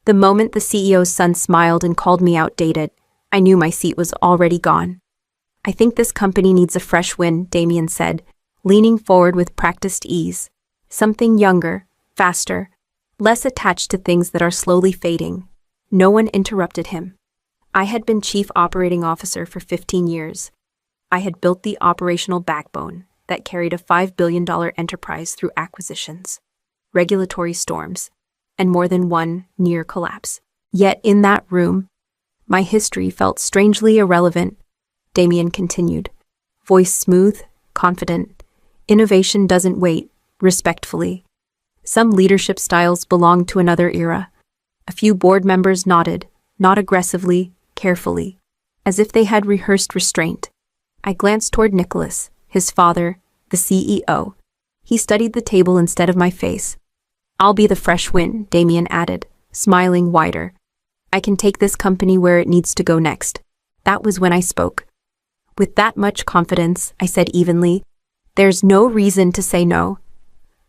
The moment the CEO's son smiled and called me outdated, I knew my seat was already gone. "I think this company needs a fresh wind," Damien said, leaning forward with practiced ease. "Something younger, faster, less attached to things that are slowly fading." No one interrupted him. I had been chief operating officer for 15 years. I had built the operational backbone that carried a $5 billion enterprise through acquisitions, regulatory storms, and more than one near collapse. Yet in that room, my history felt strangely irrelevant. Damien continued, voice smooth, confident. "Innovation doesn't wait," respectfully. "Some leadership styles belong to another era." A few board members nodded, not aggressively, carefully, as if they had rehearsed restraint. I glanced toward Nicholas, his father, the CEO. He studied the table instead of my face. "I'll be the fresh wind," Damien added, smiling wider. "I can take this company where it needs to go next." That was when I spoke. With that much confidence, I said evenly, "There's no reason to say no."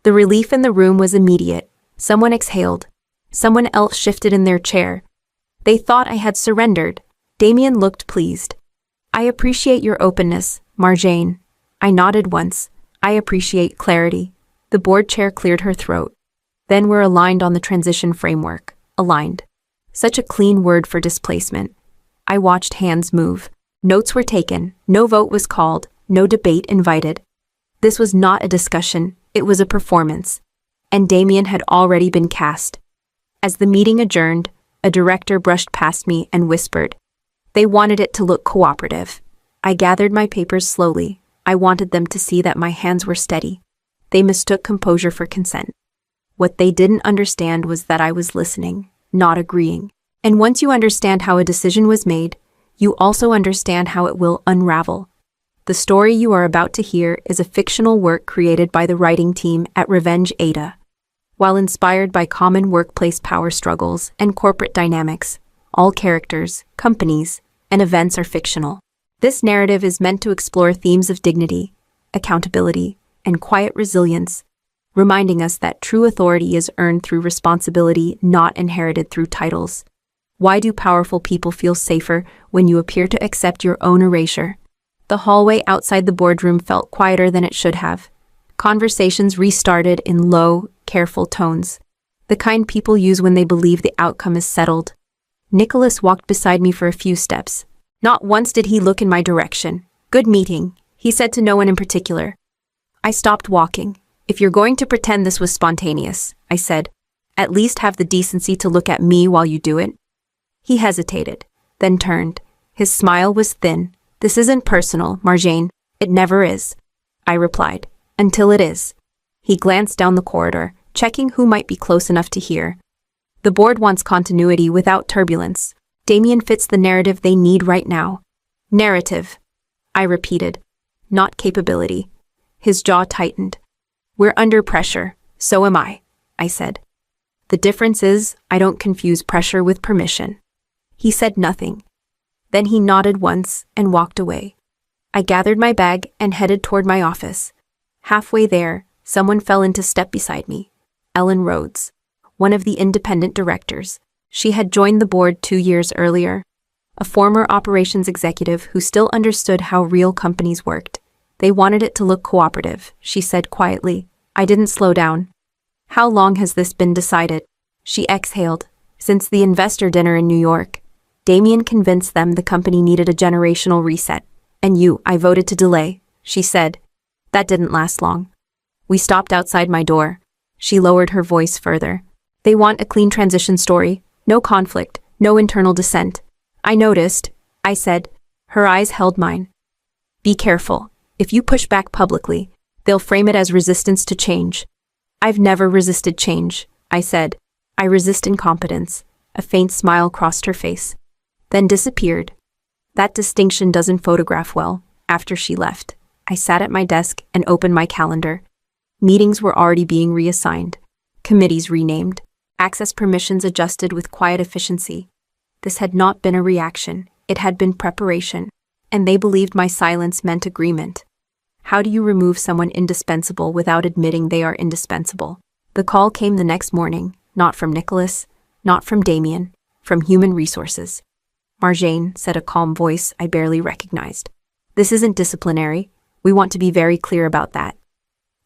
The relief in the room was immediate. Someone exhaled. Someone else shifted in their chair. They thought I had surrendered. Damien looked pleased. "I appreciate your openness, Marjane." I nodded once. "I appreciate clarity." The board chair cleared her throat. "Then we're aligned on the transition framework." Aligned. Such a clean word for displacement. I watched hands move. Notes were taken. No vote was called. No debate invited. This was not a discussion. It was a performance. And Damien had already been cast. As the meeting adjourned, a director brushed past me and whispered, "They wanted it to look cooperative." I gathered my papers slowly. I wanted them to see that my hands were steady. They mistook composure for consent. What they didn't understand was that I was listening, not agreeing. And once you understand how a decision was made, you also understand how it will unravel. The story you are about to hear is a fictional work created by the writing team at Revenge AITA. While inspired by common workplace power struggles and corporate dynamics, all characters, companies, and events are fictional. This narrative is meant to explore themes of dignity, accountability, and quiet resilience, reminding us that true authority is earned through responsibility, not inherited through titles. Why do powerful people feel safer when you appear to accept your own erasure? The hallway outside the boardroom felt quieter than it should have. Conversations restarted in low, careful tones, the kind people use when they believe the outcome is settled. Nicholas walked beside me for a few steps. Not once did he look in my direction. "Good meeting," he said to no one in particular. I stopped walking. "If you're going to pretend this was spontaneous," I said, "at least have the decency to look at me while you do it." He hesitated, then turned. His smile was thin. "This isn't personal, Marjane. It never is," I replied, "until it is." He glanced down the corridor, checking who might be close enough to hear. "The board wants continuity without turbulence. Damien fits the narrative they need right now." "Narrative," I repeated, "not capability." His jaw tightened. "We're under pressure. So am I said. "The difference is, I don't confuse pressure with permission." He said nothing. Then he nodded once and walked away. I gathered my bag and headed toward my office. Halfway there, someone fell into step beside me. Ellen Rhodes, one of the independent directors. She had joined the board 2 years earlier. A former operations executive who still understood how real companies worked. "They wanted it to look cooperative," she said quietly. I didn't slow down. "How long has this been decided?" She exhaled. "Since the investor dinner in New York. Damien convinced them the company needed a generational reset. And I voted to delay," she said. That didn't last long. We stopped outside my door. She lowered her voice further. "They want a clean transition story. No conflict, no internal dissent." "I noticed," I said. Her eyes held mine. "Be careful. If you push back publicly, they'll frame it as resistance to change." "I've never resisted change," I said. "I resist incompetence." A faint smile crossed her face, then disappeared. That distinction doesn't photograph well. After she left, I sat at my desk and opened my calendar. Meetings were already being reassigned, committees renamed, access permissions adjusted with quiet efficiency. This had not been a reaction, it had been preparation, and they believed my silence meant agreement. How do you remove someone indispensable without admitting they are indispensable? The call came the next morning, not from Nicholas, Not from Damien, from human resources. Marjane, said a calm voice I barely recognized. This isn't disciplinary. We want to be very clear about that.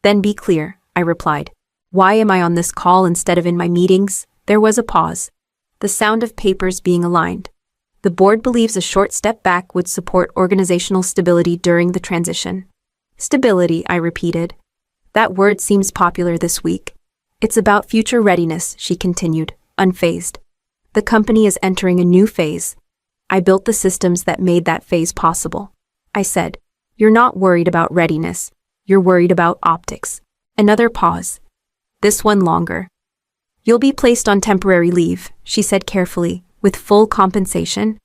Then be clear, I replied. Why am I on this call instead of in my meetings? There was a pause. The sound of papers being aligned. The board believes a short step back would support organizational stability during the transition. Stability, I repeated. That word seems popular this week. It's about future readiness, she continued, unfazed. The company is entering a new phase. I built the systems that made that phase possible. I said, you're not worried about readiness. You're worried about optics. Another pause. This one longer. You'll be placed on temporary leave, she said carefully, with full compensation.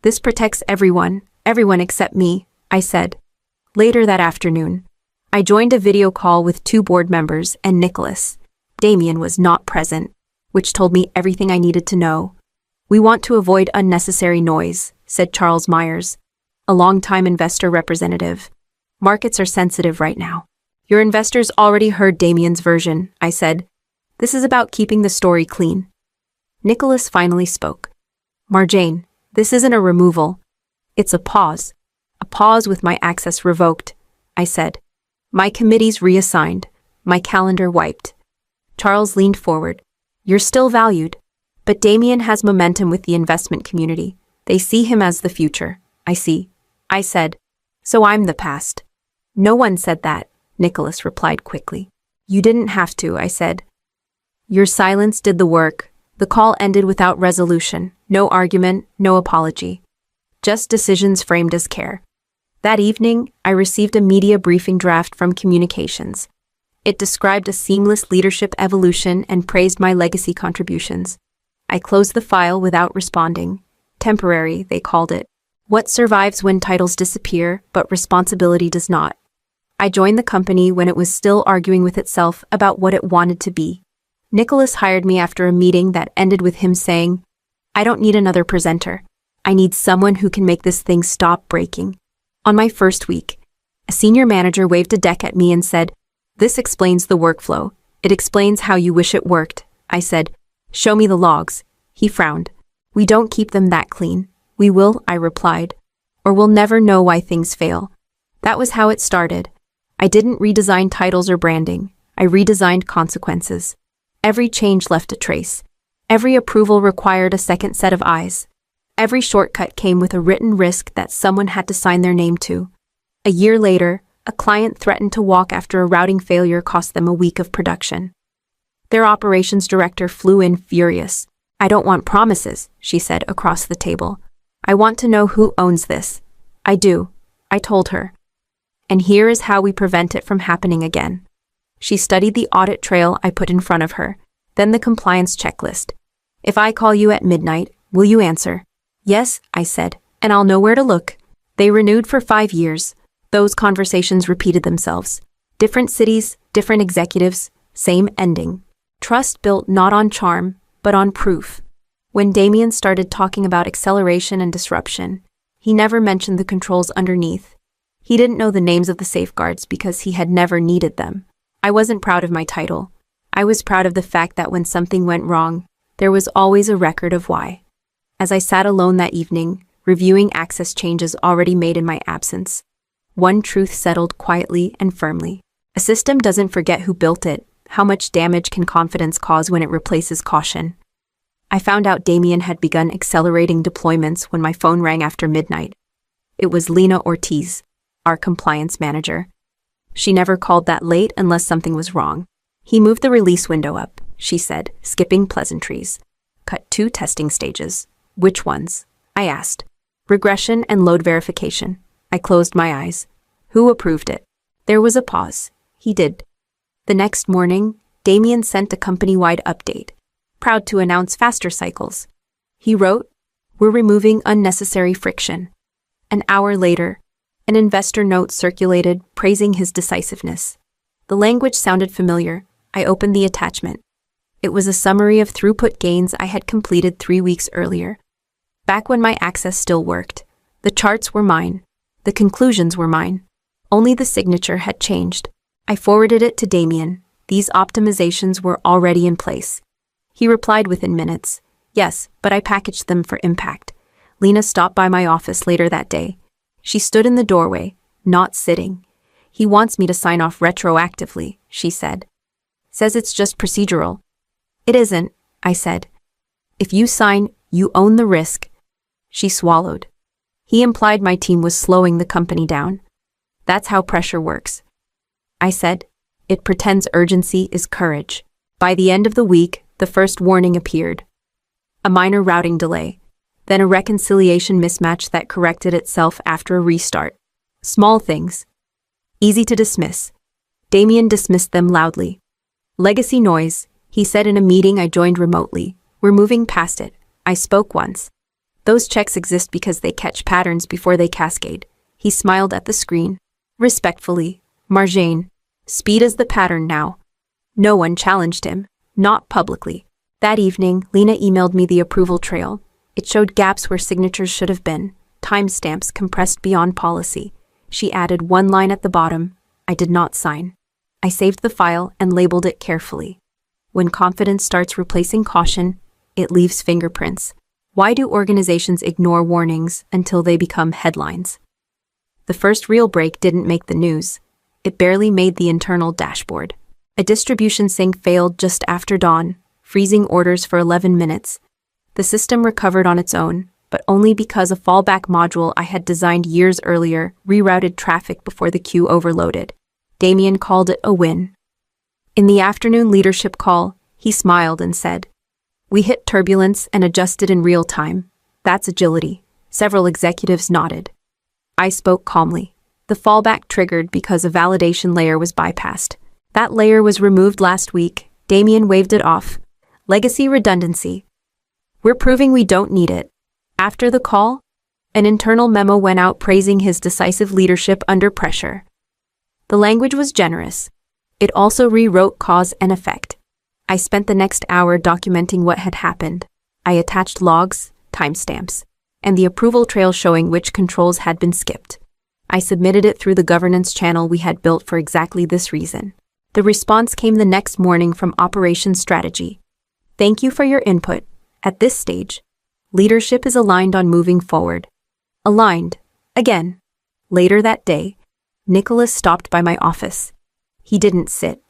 This protects everyone except me, I said. Later that afternoon, I joined a video call with 2 board members and Nicholas. Damien was not present, which told me everything I needed to know. We want to avoid unnecessary noise, said Charles Myers, a longtime investor representative. Markets are sensitive right now. Your investors already heard Damien's version, I said. This is about keeping the story clean. Nicholas finally spoke. Marjane, this isn't a removal. It's a pause. A pause with my access revoked, I said. My committees reassigned. My calendar wiped. Charles leaned forward. You're still valued. But Damien has momentum with the investment community. They see him as the future. I see. I said. So I'm the past. No one said that, Nicholas replied quickly. You didn't have to, I said. Your silence did the work. The call ended without resolution. No argument, no apology. Just decisions framed as care. That evening, I received a media briefing draft from communications. It described a seamless leadership evolution and praised my legacy contributions. I closed the file without responding. Temporary, they called it. What survives when titles disappear, but responsibility does not. I joined the company when it was still arguing with itself about what it wanted to be. Nicholas hired me after a meeting that ended with him saying, I don't need another presenter. I need someone who can make this thing stop breaking. On my first week, a senior manager waved a deck at me and said, This explains the workflow. It explains how you wish it worked. I said, Show me the logs. He frowned. We don't keep them that clean. We will, I replied. Or we'll never know why things fail. That was how it started. I didn't redesign titles or branding. I redesigned consequences. Every change left a trace. Every approval required a second set of eyes. Every shortcut came with a written risk that someone had to sign their name to. A year later, a client threatened to walk after a routing failure cost them a week of production. Their operations director flew in furious. I don't want promises, she said across the table. I want to know who owns this. I do, I told her. And here is how we prevent it from happening again. She studied the audit trail I put in front of her, then the compliance checklist. If I call you at midnight, will you answer? Yes, I said, and I'll know where to look. They renewed for 5 years. Those conversations repeated themselves. Different cities, different executives, same ending. Trust built not on charm, but on proof. When Damien started talking about acceleration and disruption, he never mentioned the controls underneath. He didn't know the names of the safeguards because he had never needed them. I wasn't proud of my title. I was proud of the fact that when something went wrong, there was always a record of why. As I sat alone that evening, reviewing access changes already made in my absence, one truth settled quietly and firmly. A system doesn't forget who built it. How much damage can confidence cause when it replaces caution? I found out Damien had begun accelerating deployments when my phone rang after midnight. It was Lena Ortiz, our compliance manager. She never called that late unless something was wrong. He moved the release window up, she said, skipping pleasantries. Cut 2 testing stages. Which ones? I asked. Regression and load verification. I closed my eyes. Who approved it? There was a pause. He did. The next morning, Damien sent a company-wide update, proud to announce faster cycles. He wrote, We're removing unnecessary friction. An hour later, an investor note circulated praising his decisiveness. The language sounded familiar. I opened the attachment. It was a summary of throughput gains I had completed 3 weeks earlier. Back when my access still worked, the charts were mine. The conclusions were mine. Only the signature had changed. I forwarded it to Damien. These optimizations were already in place. He replied within minutes. Yes, but I packaged them for impact. Lena stopped by my office later that day. She stood in the doorway, not sitting. He wants me to sign off retroactively, she said. Says it's just procedural. It isn't, I said. If you sign, you own the risk. She swallowed. He implied my team was slowing the company down. That's how pressure works. I said, it pretends urgency is courage. By the end of the week, the first warning appeared. A minor routing delay, then a reconciliation mismatch that corrected itself after a restart. Small things. Easy to dismiss. Damien dismissed them loudly. Legacy noise, he said in a meeting I joined remotely. We're moving past it. I spoke once. Those checks exist because they catch patterns before they cascade. He smiled at the screen. Respectfully, Marjane. Speed is the pattern now. No one challenged him. Not publicly. That evening, Lena emailed me the approval trail. It showed gaps where signatures should have been, timestamps compressed beyond policy. She added one line at the bottom. I did not sign. I saved the file and labeled it carefully. When confidence starts replacing caution, it leaves fingerprints. Why do organizations ignore warnings until they become headlines? The first real break didn't make the news. It barely made the internal dashboard. A distribution sync failed just after dawn, freezing orders for 11 minutes. The system recovered on its own, but only because a fallback module I had designed years earlier rerouted traffic before the queue overloaded. Damien called it a win. In the afternoon leadership call, he smiled and said, "We hit turbulence and adjusted in real time. That's agility." Several executives nodded. I spoke calmly. The fallback triggered because a validation layer was bypassed. That layer was removed last week. Damien waved it off. Legacy redundancy. We're proving we don't need it. After the call, an internal memo went out praising his decisive leadership under pressure. The language was generous. It also rewrote cause and effect. I spent the next hour documenting what had happened. I attached logs, timestamps, and the approval trail showing which controls had been skipped. I submitted it through the governance channel we had built for exactly this reason. The response came the next morning from Operations Strategy. Thank you for your input. At this stage, leadership is aligned on moving forward. Aligned. Again. Later that day, Nicholas stopped by my office. He didn't sit.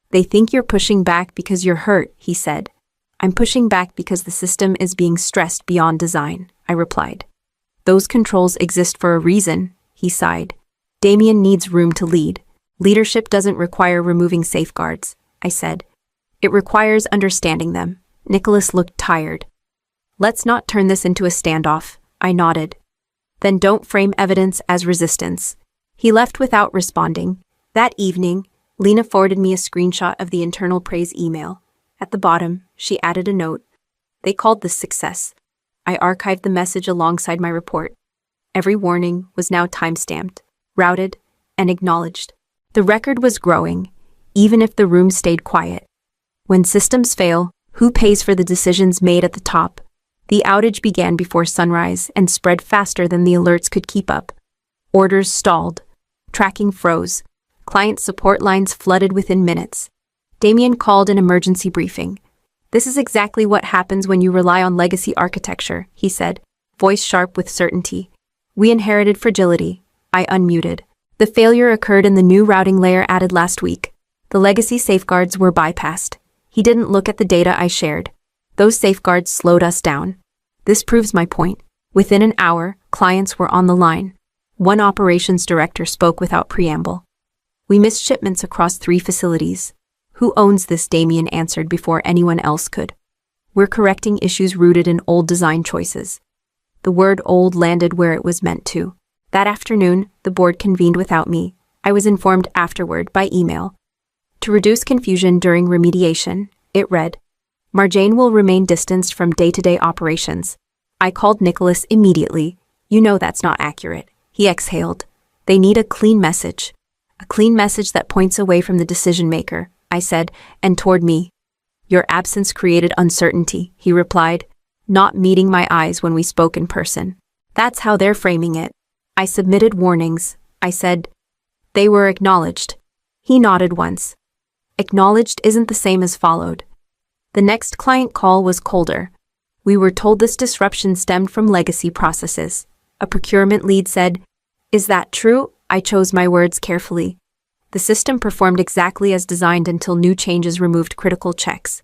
They think you're pushing back because you're hurt, he said. I'm pushing back because the system is being stressed beyond design, I replied. Those controls exist for a reason, he sighed. Damien needs room to lead. Leadership doesn't require removing safeguards, I said. It requires understanding them. Nicholas looked tired. Let's not turn this into a standoff, I nodded. Then don't frame evidence as resistance. He left without responding. That evening, Lena forwarded me a screenshot of the internal praise email. At the bottom, she added a note. They called this success. I archived the message alongside my report. Every warning was now timestamped, routed, and acknowledged. The record was growing, even if the room stayed quiet. When systems fail, who pays for the decisions made at the top? The outage began before sunrise and spread faster than the alerts could keep up. Orders stalled. Tracking froze. Client support lines flooded within minutes. Damien called an emergency briefing. This is exactly what happens when you rely on legacy architecture, he said, voice sharp with certainty. We inherited fragility. I unmuted. The failure occurred in the new routing layer added last week. The legacy safeguards were bypassed. He didn't look at the data I shared. Those safeguards slowed us down. This proves my point. Within an hour, clients were on the line. One operations director spoke without preamble. We missed shipments across 3 facilities. Who owns this? Damien answered before anyone else could. We're correcting issues rooted in old design choices. The word old landed where it was meant to. That afternoon, the board convened without me. I was informed afterward by email. To reduce confusion during remediation, it read, Marjane will remain distanced from day-to-day operations. I called Nicholas immediately. You know that's not accurate. He exhaled. They need a clean message. A clean message that points away from the decision-maker, I said, and toward me. Your absence created uncertainty, he replied, not meeting my eyes when we spoke in person. That's how they're framing it. I submitted warnings. I said, they were acknowledged. He nodded once. Acknowledged isn't the same as followed. The next client call was colder. We were told this disruption stemmed from legacy processes. A procurement lead said, "Is that true?" I chose my words carefully. The system performed exactly as designed until new changes removed critical checks.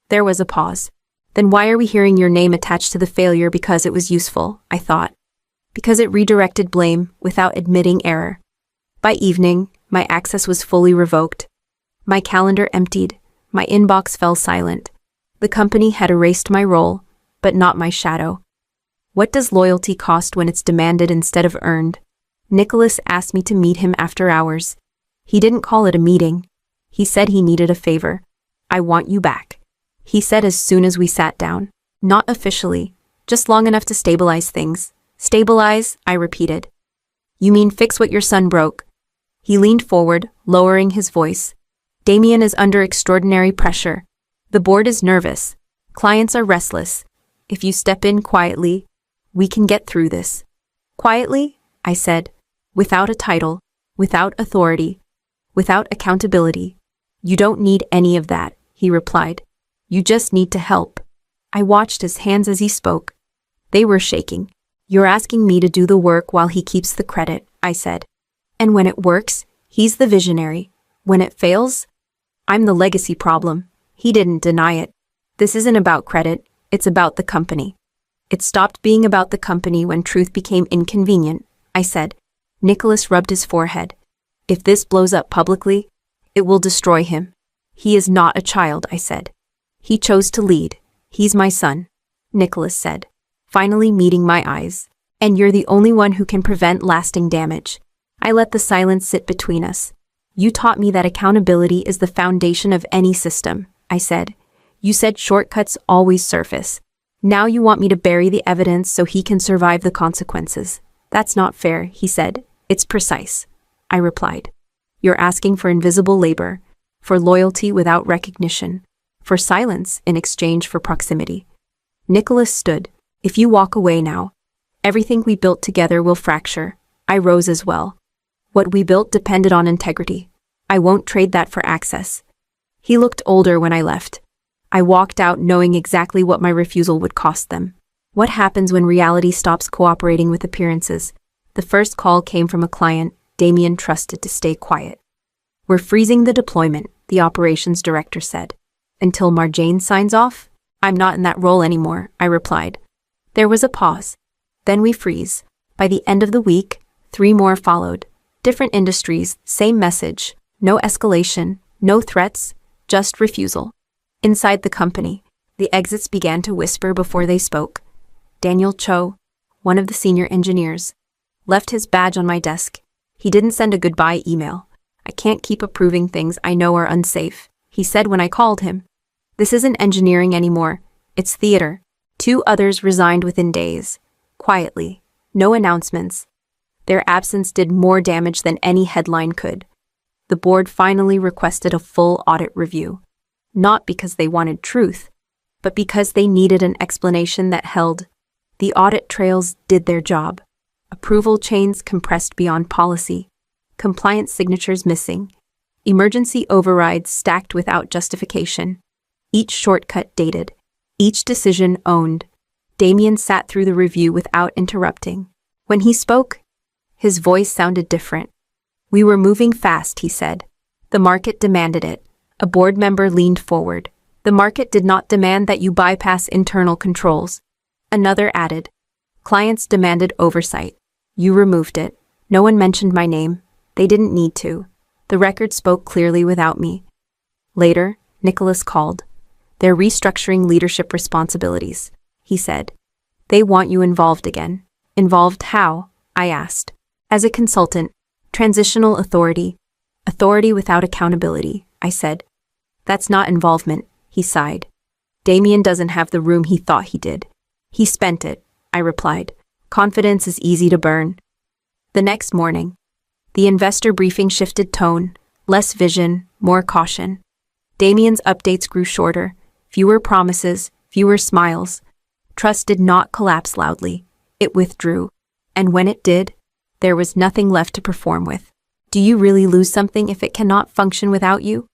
There was a pause. Then why are we hearing your name attached to the failure? Because it was useful, I thought. Because it redirected blame without admitting error. By evening, my access was fully revoked. My calendar emptied. My inbox fell silent. The company had erased my role, but not my shadow. What does loyalty cost when it's demanded instead of earned? Nicholas asked me to meet him after hours. He didn't call it a meeting. He said he needed a favor. "I want you back," he said as soon as we sat down. "Not officially, just long enough to stabilize things." "Stabilize," I repeated. "You mean fix what your son broke?" He leaned forward, lowering his voice. "Damien is under extraordinary pressure. The board is nervous. Clients are restless. If you step in quietly, we can get through this." "Quietly?" I said. "Without a title, without authority, without accountability." "You don't need any of that," he replied. "You just need to help." I watched his hands as he spoke. They were shaking. "You're asking me to do the work while he keeps the credit," I said. "And when it works, he's the visionary. When it fails, I'm the legacy problem." He didn't deny it. "This isn't about credit, it's about the company." "It stopped being about the company when truth became inconvenient," I said. Nicholas rubbed his forehead. "If this blows up publicly, it will destroy him." "He is not a child," I said. "He chose to lead. He's my son," Nicholas said, finally meeting my eyes. "And you're the only one who can prevent lasting damage." I let the silence sit between us. "You taught me that accountability is the foundation of any system," I said. "You said shortcuts always surface. Now you want me to bury the evidence so he can survive the consequences." "That's not fair," he said. "It's precise," I replied. "You're asking for invisible labor, for loyalty without recognition, for silence in exchange for proximity." Nicholas stood. "If you walk away now, everything we built together will fracture." I rose as well. What we built depended on integrity. I won't trade that for access. He looked older when I left. I walked out knowing exactly what my refusal would cost them. What happens when reality stops cooperating with appearances? The first call came from a client Damien trusted to stay quiet. "We're freezing the deployment," the operations director said. "Until Marjane signs off?" "I'm not in that role anymore," I replied. There was a pause. "Then we freeze." By the end of the week, 3 more followed. Different industries, same message. No escalation, no threats, just refusal. Inside the company, the exits began to whisper before they spoke. Daniel Cho, one of the senior engineers, left his badge on my desk. He didn't send a goodbye email. "I can't keep approving things I know are unsafe," he said when I called him. "This isn't engineering anymore, it's theater." 2 others resigned within days. Quietly, no announcements. Their absence did more damage than any headline could. The board finally requested a full audit review. Not because they wanted truth, but because they needed an explanation that held. The audit trails did their job. Approval chains compressed beyond policy. Compliance signatures missing. Emergency overrides stacked without justification. Each shortcut dated. Each decision owned. Damien sat through the review without interrupting. When he spoke, his voice sounded different. "We were moving fast," he said. "The market demanded it." A board member leaned forward. "The market did not demand that you bypass internal controls." Another added. "Clients demanded oversight. You removed it." No one mentioned my name. They didn't need to. The record spoke clearly without me. Later, Nicholas called. "They're restructuring leadership responsibilities," he said. "They want you involved again." "Involved how?" I asked. "As a consultant, transitional authority. Authority without accountability," I said. "That's not involvement," he sighed. "Damien doesn't have the room he thought he did. He spent it," I replied. "Confidence is easy to burn." The next morning, the investor briefing shifted tone, less vision, more caution. Damien's updates grew shorter, fewer promises, fewer smiles. Trust did not collapse loudly. It withdrew. And when it did, there was nothing left to perform with. Do you really lose something if it cannot function without you?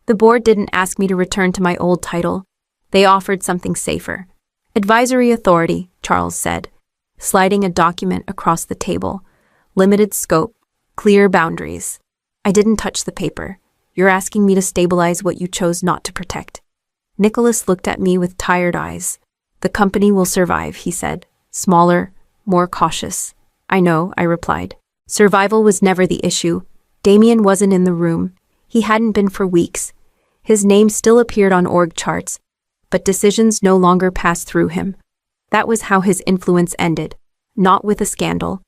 The board didn't ask me to return to my old title. They offered something safer. Advisory authority, Charles said, sliding a document across the table. Limited scope, clear boundaries. I didn't touch the paper. You're asking me to stabilize what you chose not to protect. Nicholas looked at me with tired eyes. The company will survive, he said. Smaller, more cautious. I know, I replied. Survival was never the issue. Damien wasn't in the room. He hadn't been for weeks. His name still appeared on org charts, but decisions no longer passed through him. That was how his influence ended. Not with a scandal.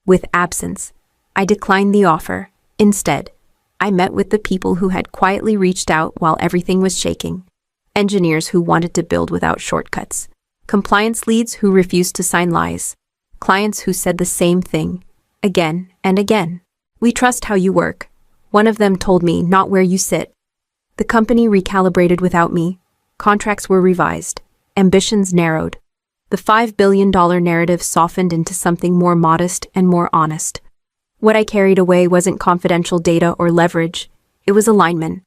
With absence. I declined the offer. Instead, I met with the people who had quietly reached out while everything was shaking. Engineers who wanted to build without shortcuts. Compliance leads who refused to sign lies. Clients who said the same thing. Again and again. We trust how you work. One of them told me, not where you sit. The company recalibrated without me. Contracts were revised. Ambitions narrowed. The $5 billion narrative softened into something more modest and more honest. What I carried away wasn't confidential data or leverage. It was alignment.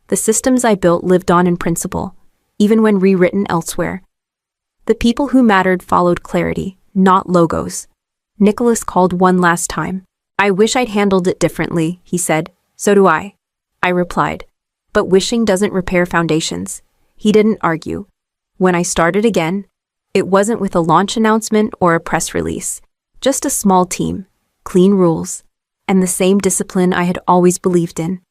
The systems I built lived on in principle, even when rewritten elsewhere. The people who mattered followed clarity, not logos. Nicholas called one last time. I wish I'd handled it differently, he said. So do I replied. But wishing doesn't repair foundations. He didn't argue. When I started again, it wasn't with a launch announcement or a press release. Just a small team, clean rules, and the same discipline I had always believed in.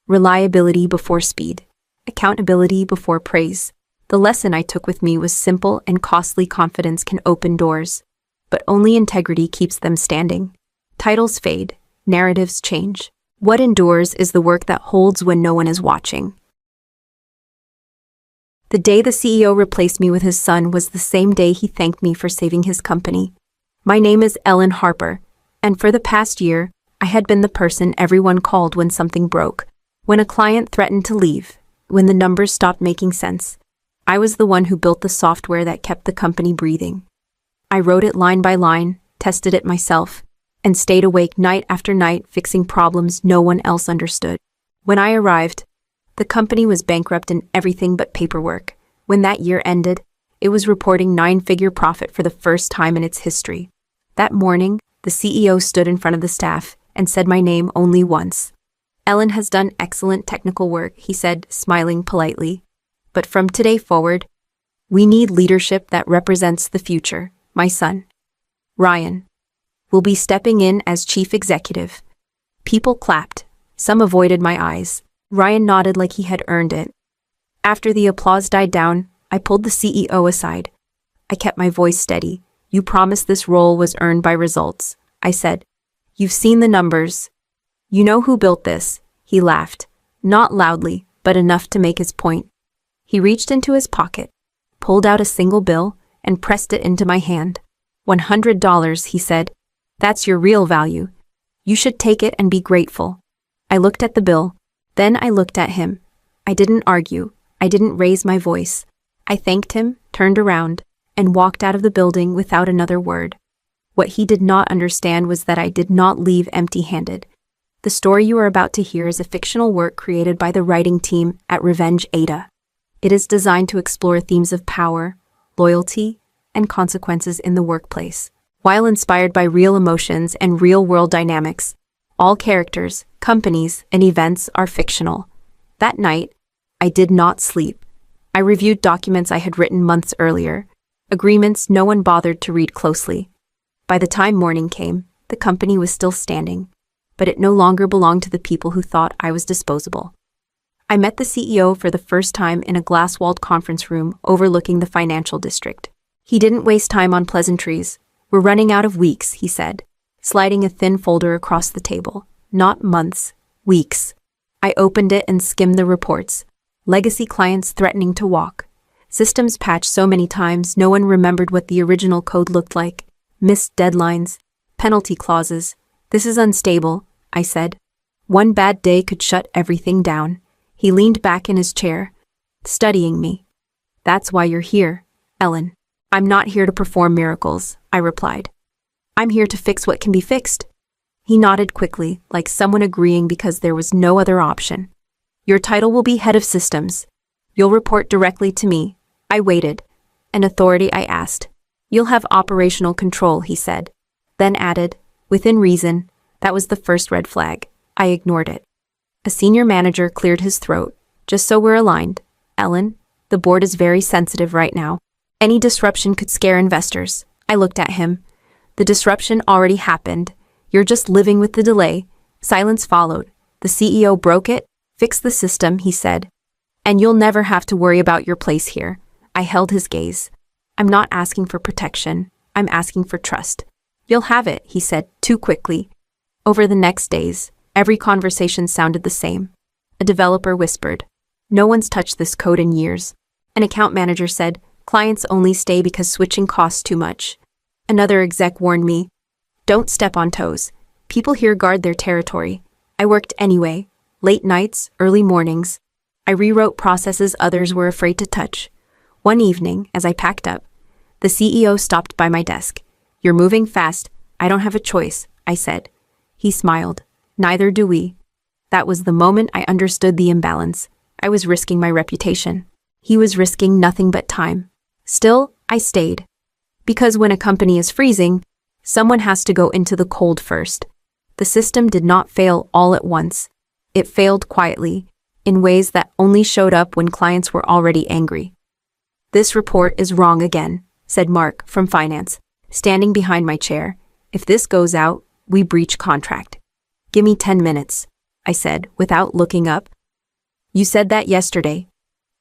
Reliability before speed. Accountability before praise. The lesson I took with me was simple and costly. Confidence can open doors, but only integrity keeps them standing. Titles fade, narratives change. What endures is the work that holds when no one is watching. The day the CEO replaced me with his son was the same day he thanked me for saving his company. My name is Ellen Harper, and for the past year, I had been the person everyone called when something broke, when a client threatened to leave, when the numbers stopped making sense. I was the one who built the software that kept the company breathing. I wrote it line by line, tested it myself, and stayed awake night after night fixing problems no one else understood. When I arrived, the company was bankrupt in everything but paperwork. When that year ended, it was reporting 9-figure profit for the first time in its history. That morning, the CEO stood in front of the staff and said my name only once. Ellen has done excellent technical work, he said, smiling politely. But from today forward, we need leadership that represents the future. My son, Ryan, will be stepping in as chief executive. People clapped. Some avoided my eyes. Ryan nodded like he had earned it. After the applause died down, I pulled the CEO aside. I kept my voice steady. You promised this role was earned by results, I said. You've seen the numbers. You know who built this. He laughed. Not loudly, but enough to make his point. He reached into his pocket, pulled out a single bill, and pressed it into my hand. $100, he said. That's your real value. You should take it and be grateful. I looked at the bill. Then I looked at him. I didn't argue. I didn't raise my voice. I thanked him, turned around, and walked out of the building without another word. What he did not understand was that I did not leave empty-handed. The story you are about to hear is a fictional work created by the writing team at Revenge AITA. It is designed to explore themes of power, loyalty, and consequences in the workplace. While inspired by real emotions and real-world dynamics, all characters, companies, and events are fictional. That night, I did not sleep. I reviewed documents I had written months earlier, agreements no one bothered to read closely. By the time morning came, the company was still standing, but it no longer belonged to the people who thought I was disposable. I met the CEO for the first time in a glass-walled conference room overlooking the financial district. He didn't waste time on pleasantries. We're running out of weeks, he said, sliding a thin folder across the table. Not months, weeks. I opened it and skimmed the reports. Legacy clients threatening to walk. Systems patched so many times no one remembered what the original code looked like. Missed deadlines. Penalty clauses. This is unstable, I said. One bad day could shut everything down. He leaned back in his chair, studying me. That's why you're here, Ellen. I'm not here to perform miracles, I replied. I'm here to fix what can be fixed. He nodded quickly, like someone agreeing because there was no other option. Your title will be head of systems. You'll report directly to me. I waited. and authority? I asked. You'll have operational control, he said. Then added, within reason. That was the first red flag. I ignored it. A senior manager cleared his throat. Just so we're aligned, Ellen, the board is very sensitive right now. Any disruption could scare investors. I looked at him. The disruption already happened. You're just living with the delay. Silence followed. The CEO broke it. Fix the system, he said. And you'll never have to worry about your place here. I held his gaze. I'm not asking for protection. I'm asking for trust. You'll have it, he said, too quickly. Over the next days, every conversation sounded the same. A developer whispered, no one's touched this code in years. An account manager said, clients only stay because switching costs too much. Another exec warned me, don't step on toes. People here guard their territory. I worked anyway, late nights, early mornings. I rewrote processes others were afraid to touch. One evening, as I packed up, the CEO stopped by my desk. You're moving fast. I don't have a choice, I said. He smiled. Neither do we. That was the moment I understood the imbalance. I was risking my reputation. He was risking nothing but time. Still, I stayed. Because when a company is freezing, someone has to go into the cold first. The system did not fail all at once. It failed quietly, in ways that only showed up when clients were already angry. This report is wrong again, said Mark from finance, standing behind my chair. If this goes out, we breach contract. Give me 10 minutes, I said, without looking up. You said that yesterday.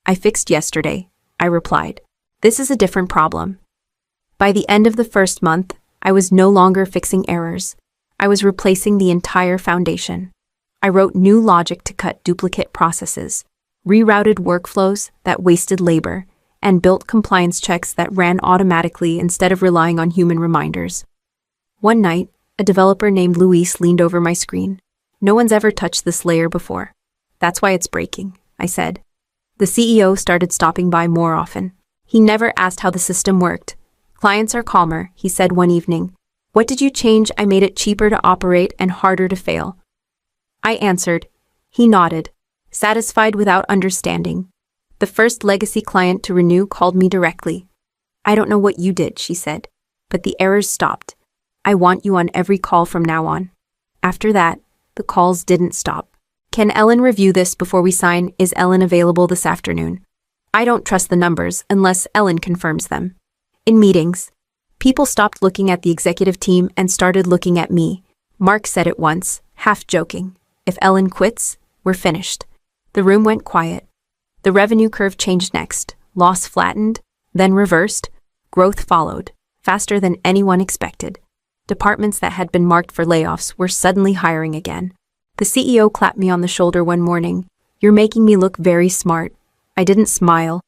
I fixed yesterday, I replied. This is a different problem. By the end of the first month, I was no longer fixing errors. I was replacing the entire foundation. I wrote new logic to cut duplicate processes, rerouted workflows that wasted labor, and built compliance checks that ran automatically instead of relying on human reminders. One night, a developer named Luis leaned over my screen. No one's ever touched this layer before. That's why it's breaking, I said. The CEO started stopping by more often. He never asked how the system worked. Clients are calmer, he said one evening. What did you change? I made it cheaper to operate and harder to fail. I answered. He nodded, satisfied without understanding. The first legacy client to renew called me directly. I don't know what you did, she said, but the errors stopped. I want you on every call from now on. After that, the calls didn't stop. Can Ellen review this before we sign? Is Ellen available this afternoon? I don't trust the numbers unless Ellen confirms them. In meetings, people stopped looking at the executive team and started looking at me. Mark said it once, half joking. If Ellen quits, we're finished. The room went quiet. The revenue curve changed next. Loss flattened, then reversed. Growth followed, faster than anyone expected. Departments that had been marked for layoffs were suddenly hiring again. The CEO clapped me on the shoulder one morning. You're making me look very smart. I didn't smile.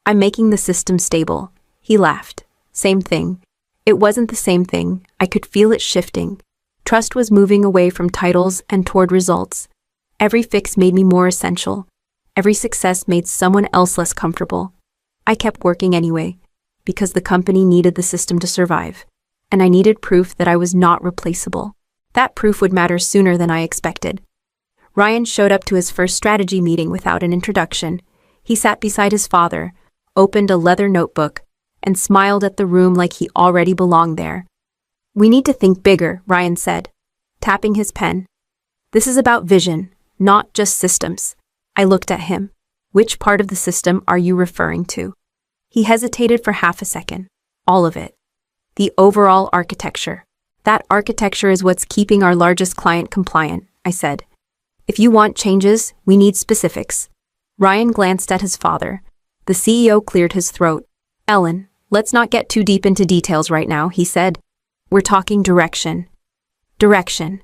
I'm making the system stable. He laughed. Same thing. It wasn't the same thing. I could feel it shifting. Trust was moving away from titles and toward results. Every fix made me more essential. Every success made someone else less comfortable. I kept working anyway, because the company needed the system to survive. And I needed proof that I was not replaceable. That proof would matter sooner than I expected. Ryan showed up to his first strategy meeting without an introduction. He sat beside his father, opened a leather notebook, and smiled at the room like he already belonged there. We need to think bigger, Ryan said, tapping his pen. This is about vision, not just systems. I looked at him. Which part of the system are you referring to? He hesitated for half a second. All of it. The overall architecture. That architecture is what's keeping our largest client compliant, I said. If you want changes, we need specifics. Ryan glanced at his father. The CEO cleared his throat. Ellen, let's not get too deep into details right now, he said. We're talking direction. Direction.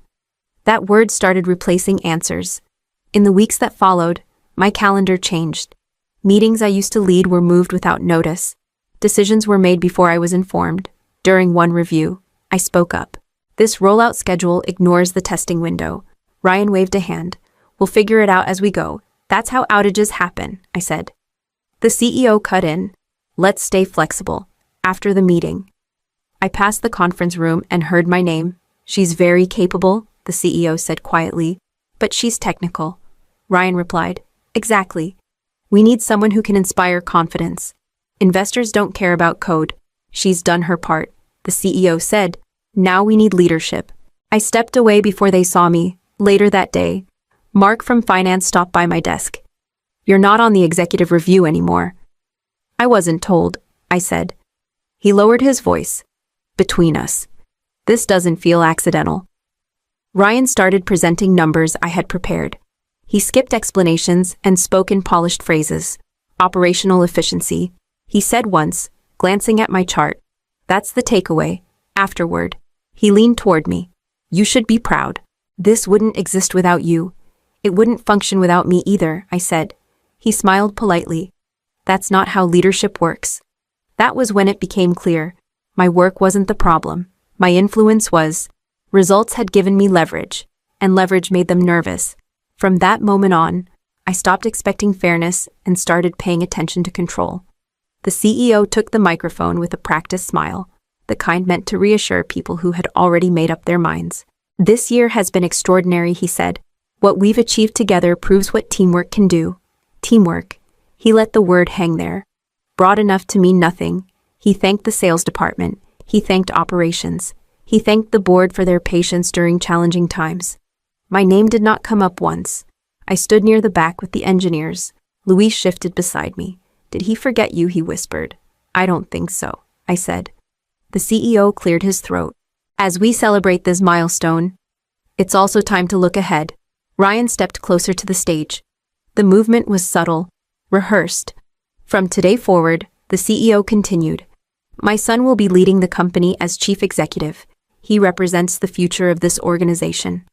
That word started replacing answers. In the weeks that followed, my calendar changed. Meetings I used to lead were moved without notice. Decisions were made before I was informed. During one review, I spoke up. This rollout schedule ignores the testing window. Ryan waved a hand. We'll figure it out as we go. That's how outages happen, I said. The CEO cut in. Let's stay flexible. After the meeting, I passed the conference room and heard my name. She's very capable, the CEO said quietly. But she's technical. Ryan replied. Exactly. We need someone who can inspire confidence. Investors don't care about code. She's done her part, the CEO said. Now we need leadership. I stepped away before they saw me. Later that day, Mark from finance stopped by my desk. You're not on the executive review anymore. I wasn't told, I said. He lowered his voice. Between us, this doesn't feel accidental. Ryan started presenting numbers I had prepared. He skipped explanations and spoke in polished phrases. Operational efficiency, he said once, glancing at my chart. That's the takeaway. Afterward, he leaned toward me. You should be proud. This wouldn't exist without you. It wouldn't function without me either, I said. He smiled politely. That's not how leadership works. That was when it became clear. My work wasn't the problem. My influence was. Results had given me leverage, and leverage made them nervous. From that moment on, I stopped expecting fairness and started paying attention to control. The CEO took the microphone with a practiced smile, the kind meant to reassure people who had already made up their minds. This year has been extraordinary, he said. What we've achieved together proves what teamwork can do. Teamwork. He let the word hang there. Broad enough to mean nothing. He thanked the sales department. He thanked operations. He thanked the board for their patience during challenging times. My name did not come up once. I stood near the back with the engineers. Luis shifted beside me. Did he forget you? He whispered. I don't think so, I said. The CEO cleared his throat. As we celebrate this milestone, it's also time to look ahead. Ryan stepped closer to the stage. The movement was subtle, rehearsed. From today forward, the CEO continued. My son will be leading the company as chief executive. He represents the future of this organization.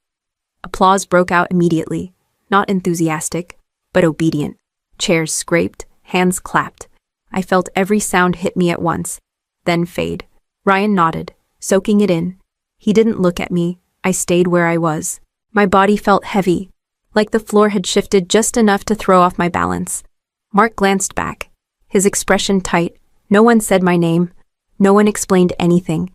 Applause broke out immediately, not enthusiastic, but obedient. Chairs scraped, hands clapped. I felt every sound hit me at once, then fade. Ryan nodded, soaking it in. He didn't look at me. I stayed where I was. My body felt heavy, like the floor had shifted just enough to throw off my balance. Mark glanced back, his expression tight. No one said my name. No one explained anything.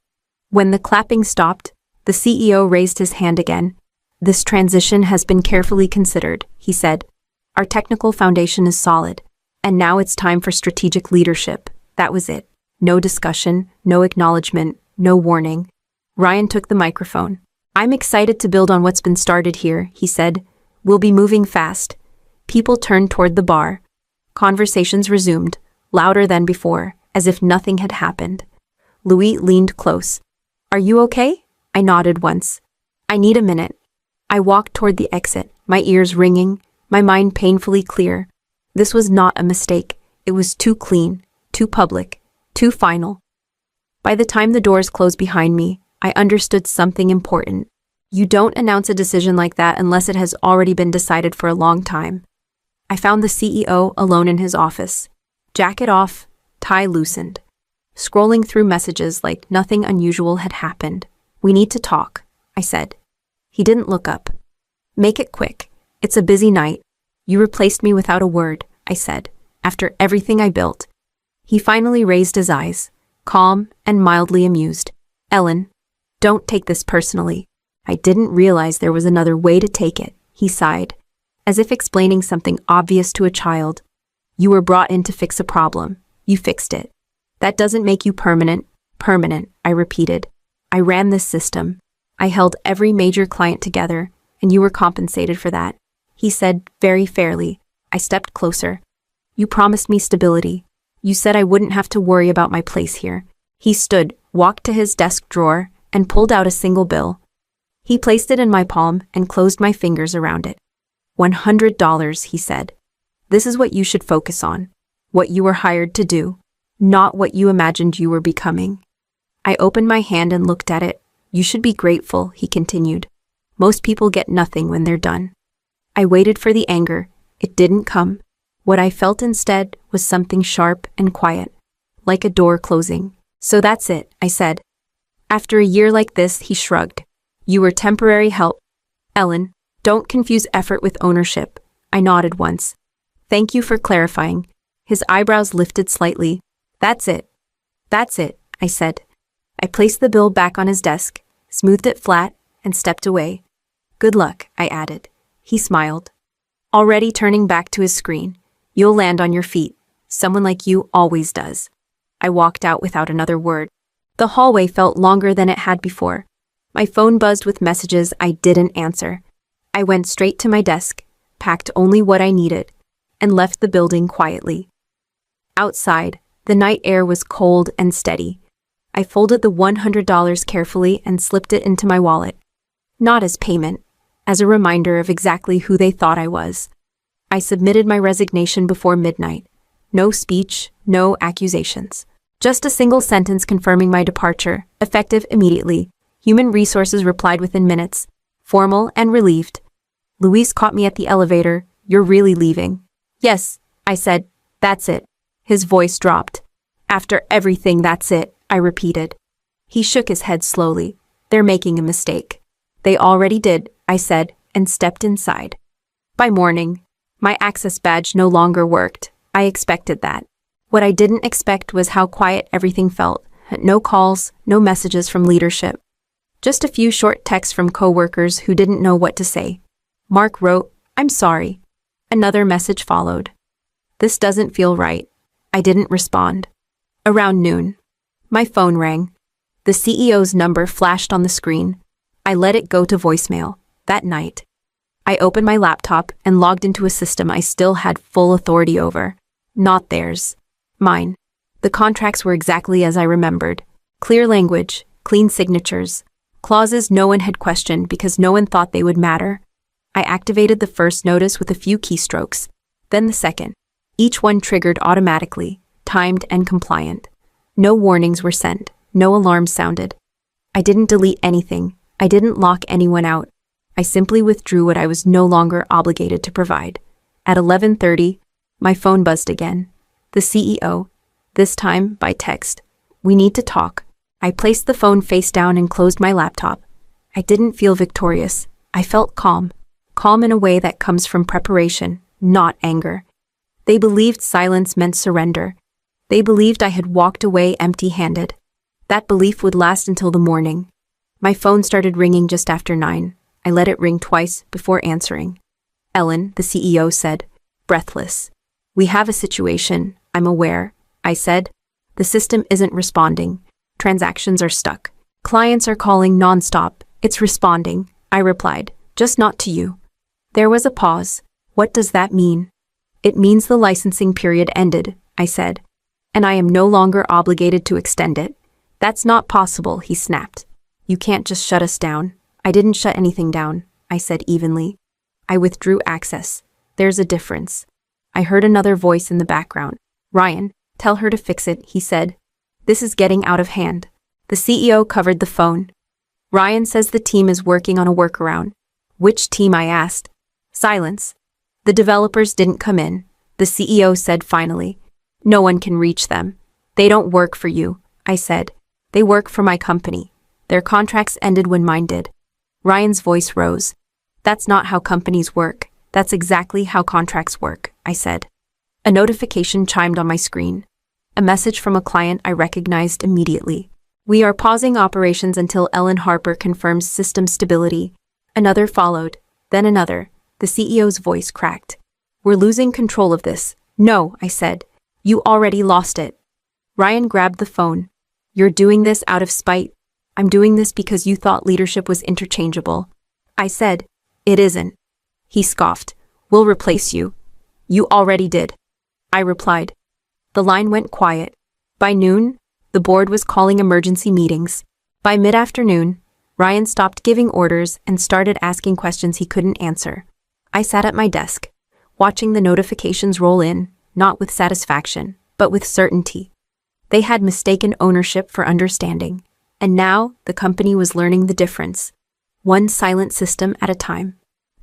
When the clapping stopped, the CEO raised his hand again. This transition has been carefully considered, he said. Our technical foundation is solid, and now it's time for strategic leadership. That was it. No discussion, no acknowledgement, no warning. Ryan took the microphone. I'm excited to build on what's been started here, he said. We'll be moving fast. People turned toward the bar. Conversations resumed, louder than before, as if nothing had happened. Louis leaned close. Are you okay? I nodded once. I need a minute. I walked toward the exit, my ears ringing, my mind painfully clear. This was not a mistake. It was too clean, too public, too final. By the time the doors closed behind me, I understood something important. You don't announce a decision like that unless it has already been decided for a long time. I found the CEO alone in his office. Jacket off, tie loosened. Scrolling through messages like nothing unusual had happened. We need to talk, I said. He didn't look up. Make it quick. It's a busy night. You replaced me without a word, I said, after everything I built. He finally raised his eyes, calm and mildly amused. Ellen, don't take this personally. I didn't realize there was another way to take it, he sighed, as if explaining something obvious to a child. You were brought in to fix a problem. You fixed it. That doesn't make you permanent. Permanent, I repeated. I ran this system. I held every major client together, and you were compensated for that, he said very fairly. I stepped closer. You promised me stability. You said I wouldn't have to worry about my place here. He stood, walked to his desk drawer, and pulled out a single bill. He placed it in my palm and closed my fingers around it. $100, he said. This is what you should focus on. What you were hired to do, not what you imagined you were becoming. I opened my hand and looked at it. You should be grateful, he continued. Most people get nothing when they're done. I waited for the anger. It didn't come. What I felt instead was something sharp and quiet, like a door closing. So that's it, I said. After a year like this, he shrugged. You were temporary help. Ellen, don't confuse effort with ownership. I nodded once. Thank you for clarifying. His eyebrows lifted slightly. That's it. That's it, I said. I placed the bill back on his desk, smoothed it flat, and stepped away. Good luck, I added. He smiled. Already turning back to his screen. You'll land on your feet. Someone like you always does. I walked out without another word. The hallway felt longer than it had before. My phone buzzed with messages I didn't answer. I went straight to my desk, packed only what I needed, and left the building quietly. Outside, the night air was cold and steady. I folded the $100 carefully and slipped it into my wallet. Not as payment, as a reminder of exactly who they thought I was. I submitted my resignation before midnight. No speech, no accusations. Just a single sentence confirming my departure, effective immediately. Human Resources replied within minutes, formal and relieved. Luis caught me at the elevator. You're really leaving? Yes, I said. That's it. His voice dropped. After everything, that's it, I repeated. He shook his head slowly. They're making a mistake. They already did, I said, and stepped inside. By morning, my access badge no longer worked. I expected that. What I didn't expect was how quiet everything felt. No calls, no messages from leadership. Just a few short texts from coworkers who didn't know what to say. Mark wrote, "I'm sorry." Another message followed. "This doesn't feel right." I didn't respond. Around noon, my phone rang. The CEO's number flashed on the screen. I let it go to voicemail. That night, I opened my laptop and logged into a system I still had full authority over. Not theirs. Mine. The contracts were exactly as I remembered. Clear language, clean signatures, clauses no one had questioned because no one thought they would matter. I activated the first notice with a few keystrokes, then the second. Each one triggered automatically, timed and compliant. No warnings were sent, no alarms sounded. I didn't delete anything. I didn't lock anyone out. I simply withdrew what I was no longer obligated to provide. At 11:30, my phone buzzed again. The CEO, this time by text. "We need to talk." I placed the phone face down and closed my laptop. I didn't feel victorious. I felt calm. Calm in a way that comes from preparation, not anger. They believed silence meant surrender. They believed I had walked away empty-handed. That belief would last until the morning. My phone started ringing just after 9. I let it ring twice before answering. "Ellen," the CEO said, breathless. "We have a situation, I'm aware," I said. "The system isn't responding. Transactions are stuck. Clients are calling nonstop. It's responding," I replied, "just not to you." There was a pause. "What does that mean?" "It means the licensing period ended," I said, "and I am no longer obligated to extend it." "That's not possible," he snapped. "You can't just shut us down." "I didn't shut anything down," I said evenly. "I withdrew access. There's a difference." I heard another voice in the background. "Ryan, tell her to fix it," he said. "This is getting out of hand." The CEO covered the phone. "Ryan says the team is working on a workaround." "Which team?" I asked. Silence. "The developers didn't come in," the CEO said finally. "No one can reach them. They don't work for you," I said. "They work for my company. Their contracts ended when mine did." Ryan's voice rose. "That's not how companies work. That's exactly how contracts work," I said. A notification chimed on my screen. A message from a client I recognized immediately. "We are pausing operations until Ellen Harper confirms system stability." Another followed, then another. The CEO's voice cracked. "We're losing control of this." "No," I said. "You already lost it." Ryan grabbed the phone. "You're doing this out of spite." "I'm doing this because you thought leadership was interchangeable." I said. "It isn't." He scoffed. "We'll replace you." "You already did." I replied. The line went quiet. By noon, the board was calling emergency meetings. By mid-afternoon, Ryan stopped giving orders and started asking questions he couldn't answer. I sat at my desk, watching the notifications roll in, not with satisfaction, but with certainty. They had mistaken ownership for understanding, and now the company was learning the difference, one silent system at a time.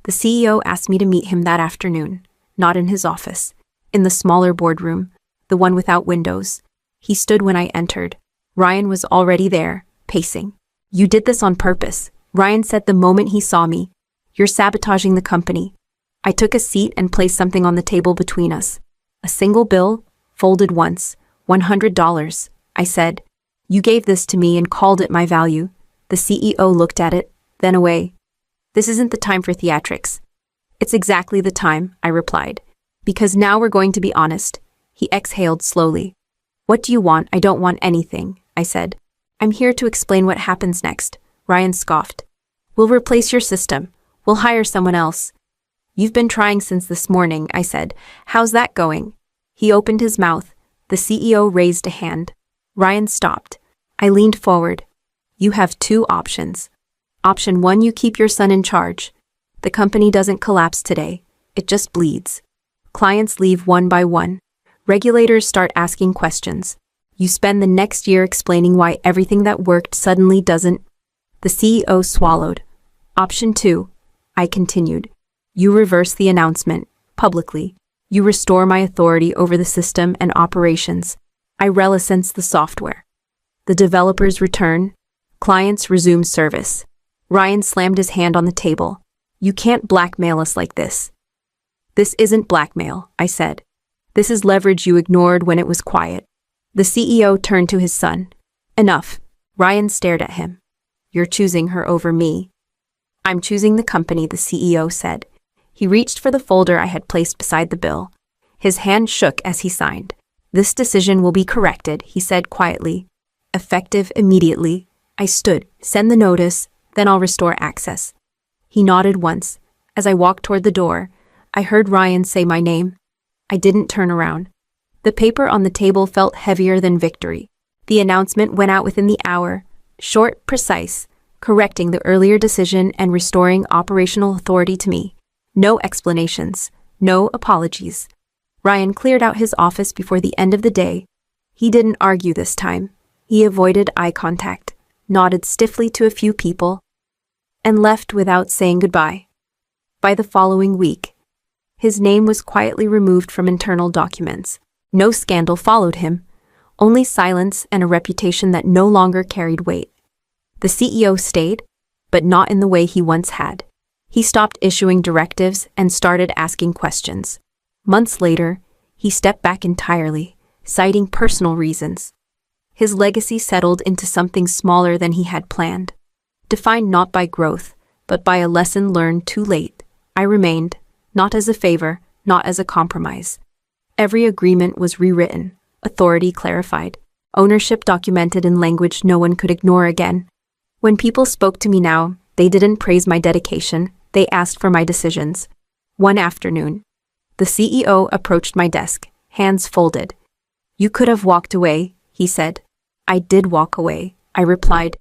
The CEO asked me to meet him that afternoon, not in his office, in the smaller boardroom, the one without windows. He stood when I entered. Ryan was already there, pacing. "You did this on purpose," Ryan said the moment he saw me. "You're sabotaging the company." I took a seat and placed something on the table between us. A single bill, folded once, $100, I said. "You gave this to me and called it my value." The CEO looked at it, then away. "This isn't the time for theatrics." "It's exactly the time," I replied. "Because now we're going to be honest. He exhaled slowly. What do you want? I don't want anything, I said. I'm here to explain what happens next, Ryan scoffed. We'll replace your system. We'll hire someone else. You've been trying since this morning, I said. How's that going? He opened his mouth. The CEO raised a hand. Ryan stopped. I leaned forward. You have two options. Option 1, you keep your son in charge. The company doesn't collapse today. It just bleeds. Clients leave one by one. Regulators start asking questions. You spend the next year explaining why everything that worked suddenly doesn't. The CEO swallowed. Option 2, I continued. You reverse the announcement, publicly. You restore my authority over the system and operations. I relicense the software. The developers return. Clients resume service. Ryan slammed his hand on the table. You can't blackmail us like this. This isn't blackmail, I said. This is leverage you ignored when it was quiet. The CEO turned to his son. Enough. Ryan stared at him. You're choosing her over me. I'm choosing the company, the CEO said. He reached for the folder I had placed beside the bill. His hand shook as he signed. This decision will be corrected, he said quietly. Effective immediately. I stood. Send the notice, then I'll restore access. He nodded once. As I walked toward the door, I heard Ryan say my name. I didn't turn around. The paper on the table felt heavier than victory. The announcement went out within the hour, short, precise, correcting the earlier decision and restoring operational authority to me. No explanations, no apologies. Ryan cleared out his office before the end of the day. He didn't argue this time. He avoided eye contact, nodded stiffly to a few people, and left without saying goodbye. By the following week, his name was quietly removed from internal documents. No scandal followed him, only silence and a reputation that no longer carried weight. The CEO stayed, but not in the way he once had. He stopped issuing directives and started asking questions. Months later, he stepped back entirely, citing personal reasons. His legacy settled into something smaller than he had planned. Defined not by growth, but by a lesson learned too late, I remained, not as a favor, not as a compromise. Every agreement was rewritten, authority clarified, ownership documented in language no one could ignore again. When people spoke to me now, they didn't praise my dedication, they asked for my decisions. One afternoon, the CEO approached my desk, hands folded. You could have walked away, he said. I did walk away, I replied.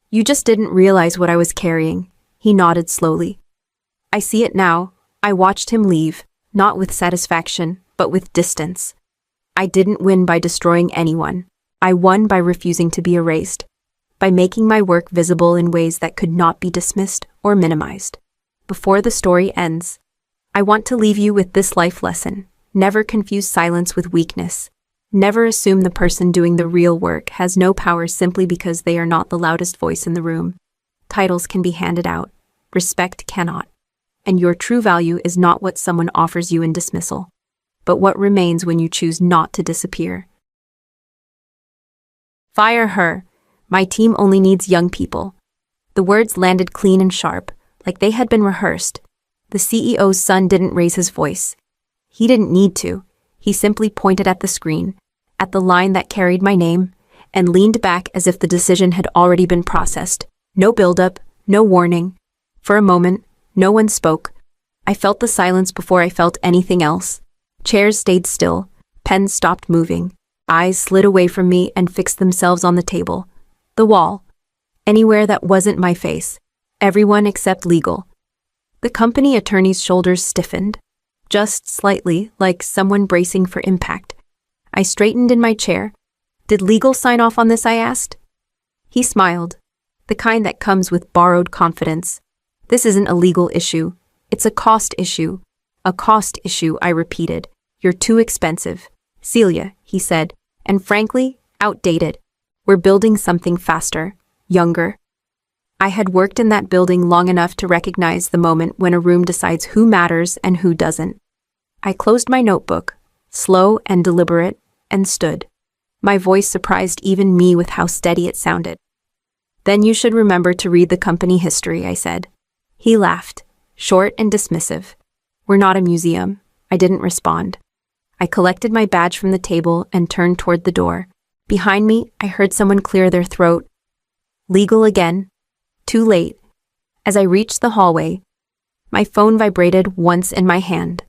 You just didn't realize what I was carrying. He nodded slowly. I see it now. I watched him leave, not with satisfaction, but with distance. I didn't win by destroying anyone. I won by refusing to be erased, by making my work visible in ways that could not be dismissed or minimized. Before the story ends, I want to leave you with this life lesson. Never confuse silence with weakness. Never assume the person doing the real work has no power simply because they are not the loudest voice in the room. Titles can be handed out. Respect cannot. And your true value is not what someone offers you in dismissal, but what remains when you choose not to disappear. Fire her. My team only needs young people. The words landed clean and sharp, like they had been rehearsed. The CEO's son didn't raise his voice. He didn't need to. He simply pointed at the screen, at the line that carried my name, and leaned back as if the decision had already been processed. No build-up, no warning. For a moment, no one spoke. I felt the silence before I felt anything else. Chairs stayed still, pens stopped moving, eyes slid away from me and fixed themselves on the table, the wall, anywhere that wasn't my face, everyone except legal. The company attorney's shoulders stiffened, just slightly, like someone bracing for impact. I straightened in my chair. Did legal sign off on this, I asked? He smiled, the kind that comes with borrowed confidence. This isn't a legal issue. It's a cost issue. A cost issue, I repeated. You're too expensive. Celia, he said, and frankly, outdated. We're building something faster, younger. I had worked in that building long enough to recognize the moment when a room decides who matters and who doesn't. I closed my notebook, slow and deliberate, and stood. My voice surprised even me with how steady it sounded. Then you should remember to read the company history, I said. He laughed, short and dismissive. We're not a museum. I didn't respond. I collected my badge from the table and turned toward the door. Behind me, I heard someone clear their throat. Legal again. Too late. As I reached the hallway, my phone vibrated once in my hand.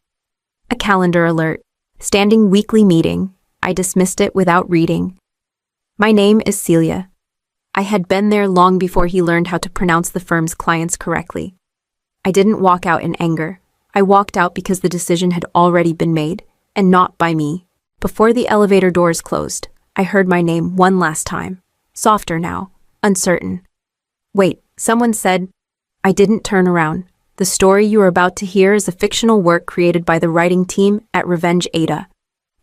A calendar alert. Standing weekly meeting. I dismissed it without reading. My name is Celia. I had been there long before he learned how to pronounce the firm's clients correctly. I didn't walk out in anger. I walked out because the decision had already been made, and not by me. Before the elevator doors closed, I heard my name one last time. Softer now, uncertain. Wait, someone said. I didn't turn around. The story you are about to hear is a fictional work created by the writing team at Revenge AITA.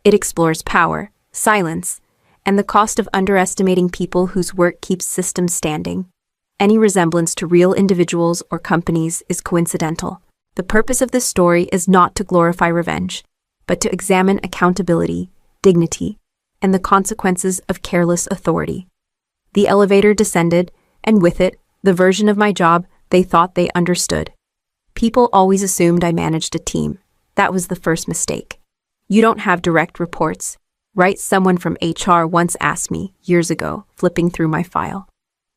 It explores power, silence, and the cost of underestimating people whose work keeps systems standing. Any resemblance to real individuals or companies is coincidental. The purpose of this story is not to glorify revenge, but to examine accountability, dignity, and the consequences of careless authority. The elevator descended, and with it, the version of my job they thought they understood. People always assumed I managed a team. That was the first mistake. You don't have direct reports, right? Someone from HR once asked me, years ago, flipping through my file.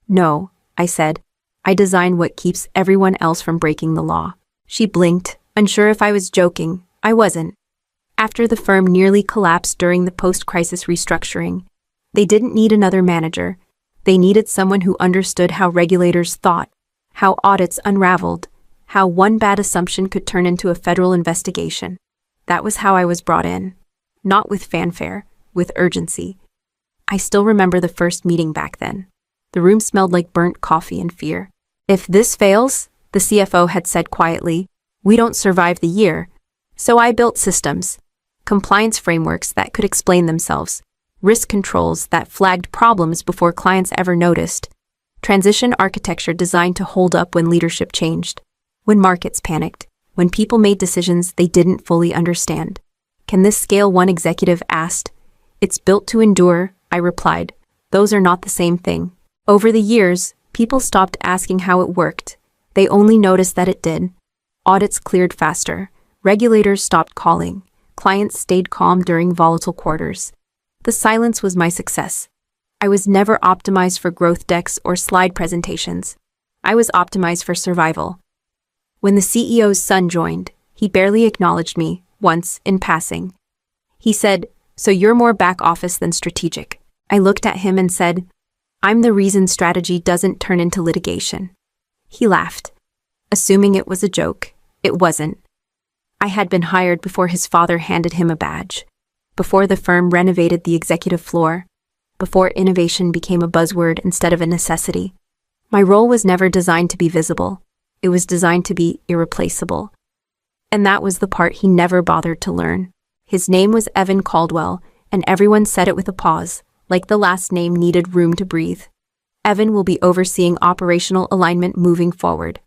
No, I said. I design what keeps everyone else from breaking the law. She blinked, unsure if I was joking. I wasn't. After the firm nearly collapsed during the post-crisis restructuring, they didn't need another manager. They needed someone who understood how regulators thought, how audits unraveled, how one bad assumption could turn into a federal investigation. That was how I was brought in. Not with fanfare, with urgency. I still remember the first meeting back then. The room smelled like burnt coffee and fear. If this fails, the CFO had said quietly, we don't survive the year. So I built systems, compliance frameworks that could explain themselves, risk controls that flagged problems before clients ever noticed, transition architecture designed to hold up when leadership changed, when markets panicked, when people made decisions they didn't fully understand. Can this scale? One executive asked. It's built to endure, I replied. Those are not the same thing. Over the years, people stopped asking how it worked. They only noticed that it did. Audits cleared faster. Regulators stopped calling. Clients stayed calm during volatile quarters. The silence was my success. I was never optimized for growth decks or slide presentations. I was optimized for survival. When the CEO's son joined, he barely acknowledged me, once, in passing. He said, so you're more back office than strategic. I looked at him and said, I'm the reason strategy doesn't turn into litigation. He laughed. Assuming it was a joke, it wasn't. I had been hired before his father handed him a badge, before the firm renovated the executive floor, before innovation became a buzzword instead of a necessity. My role was never designed to be visible. It was designed to be irreplaceable. And that was the part he never bothered to learn. His name was Evan Caldwell, and everyone said it with a pause, like the last name needed room to breathe. Evan will be overseeing operational alignment moving forward.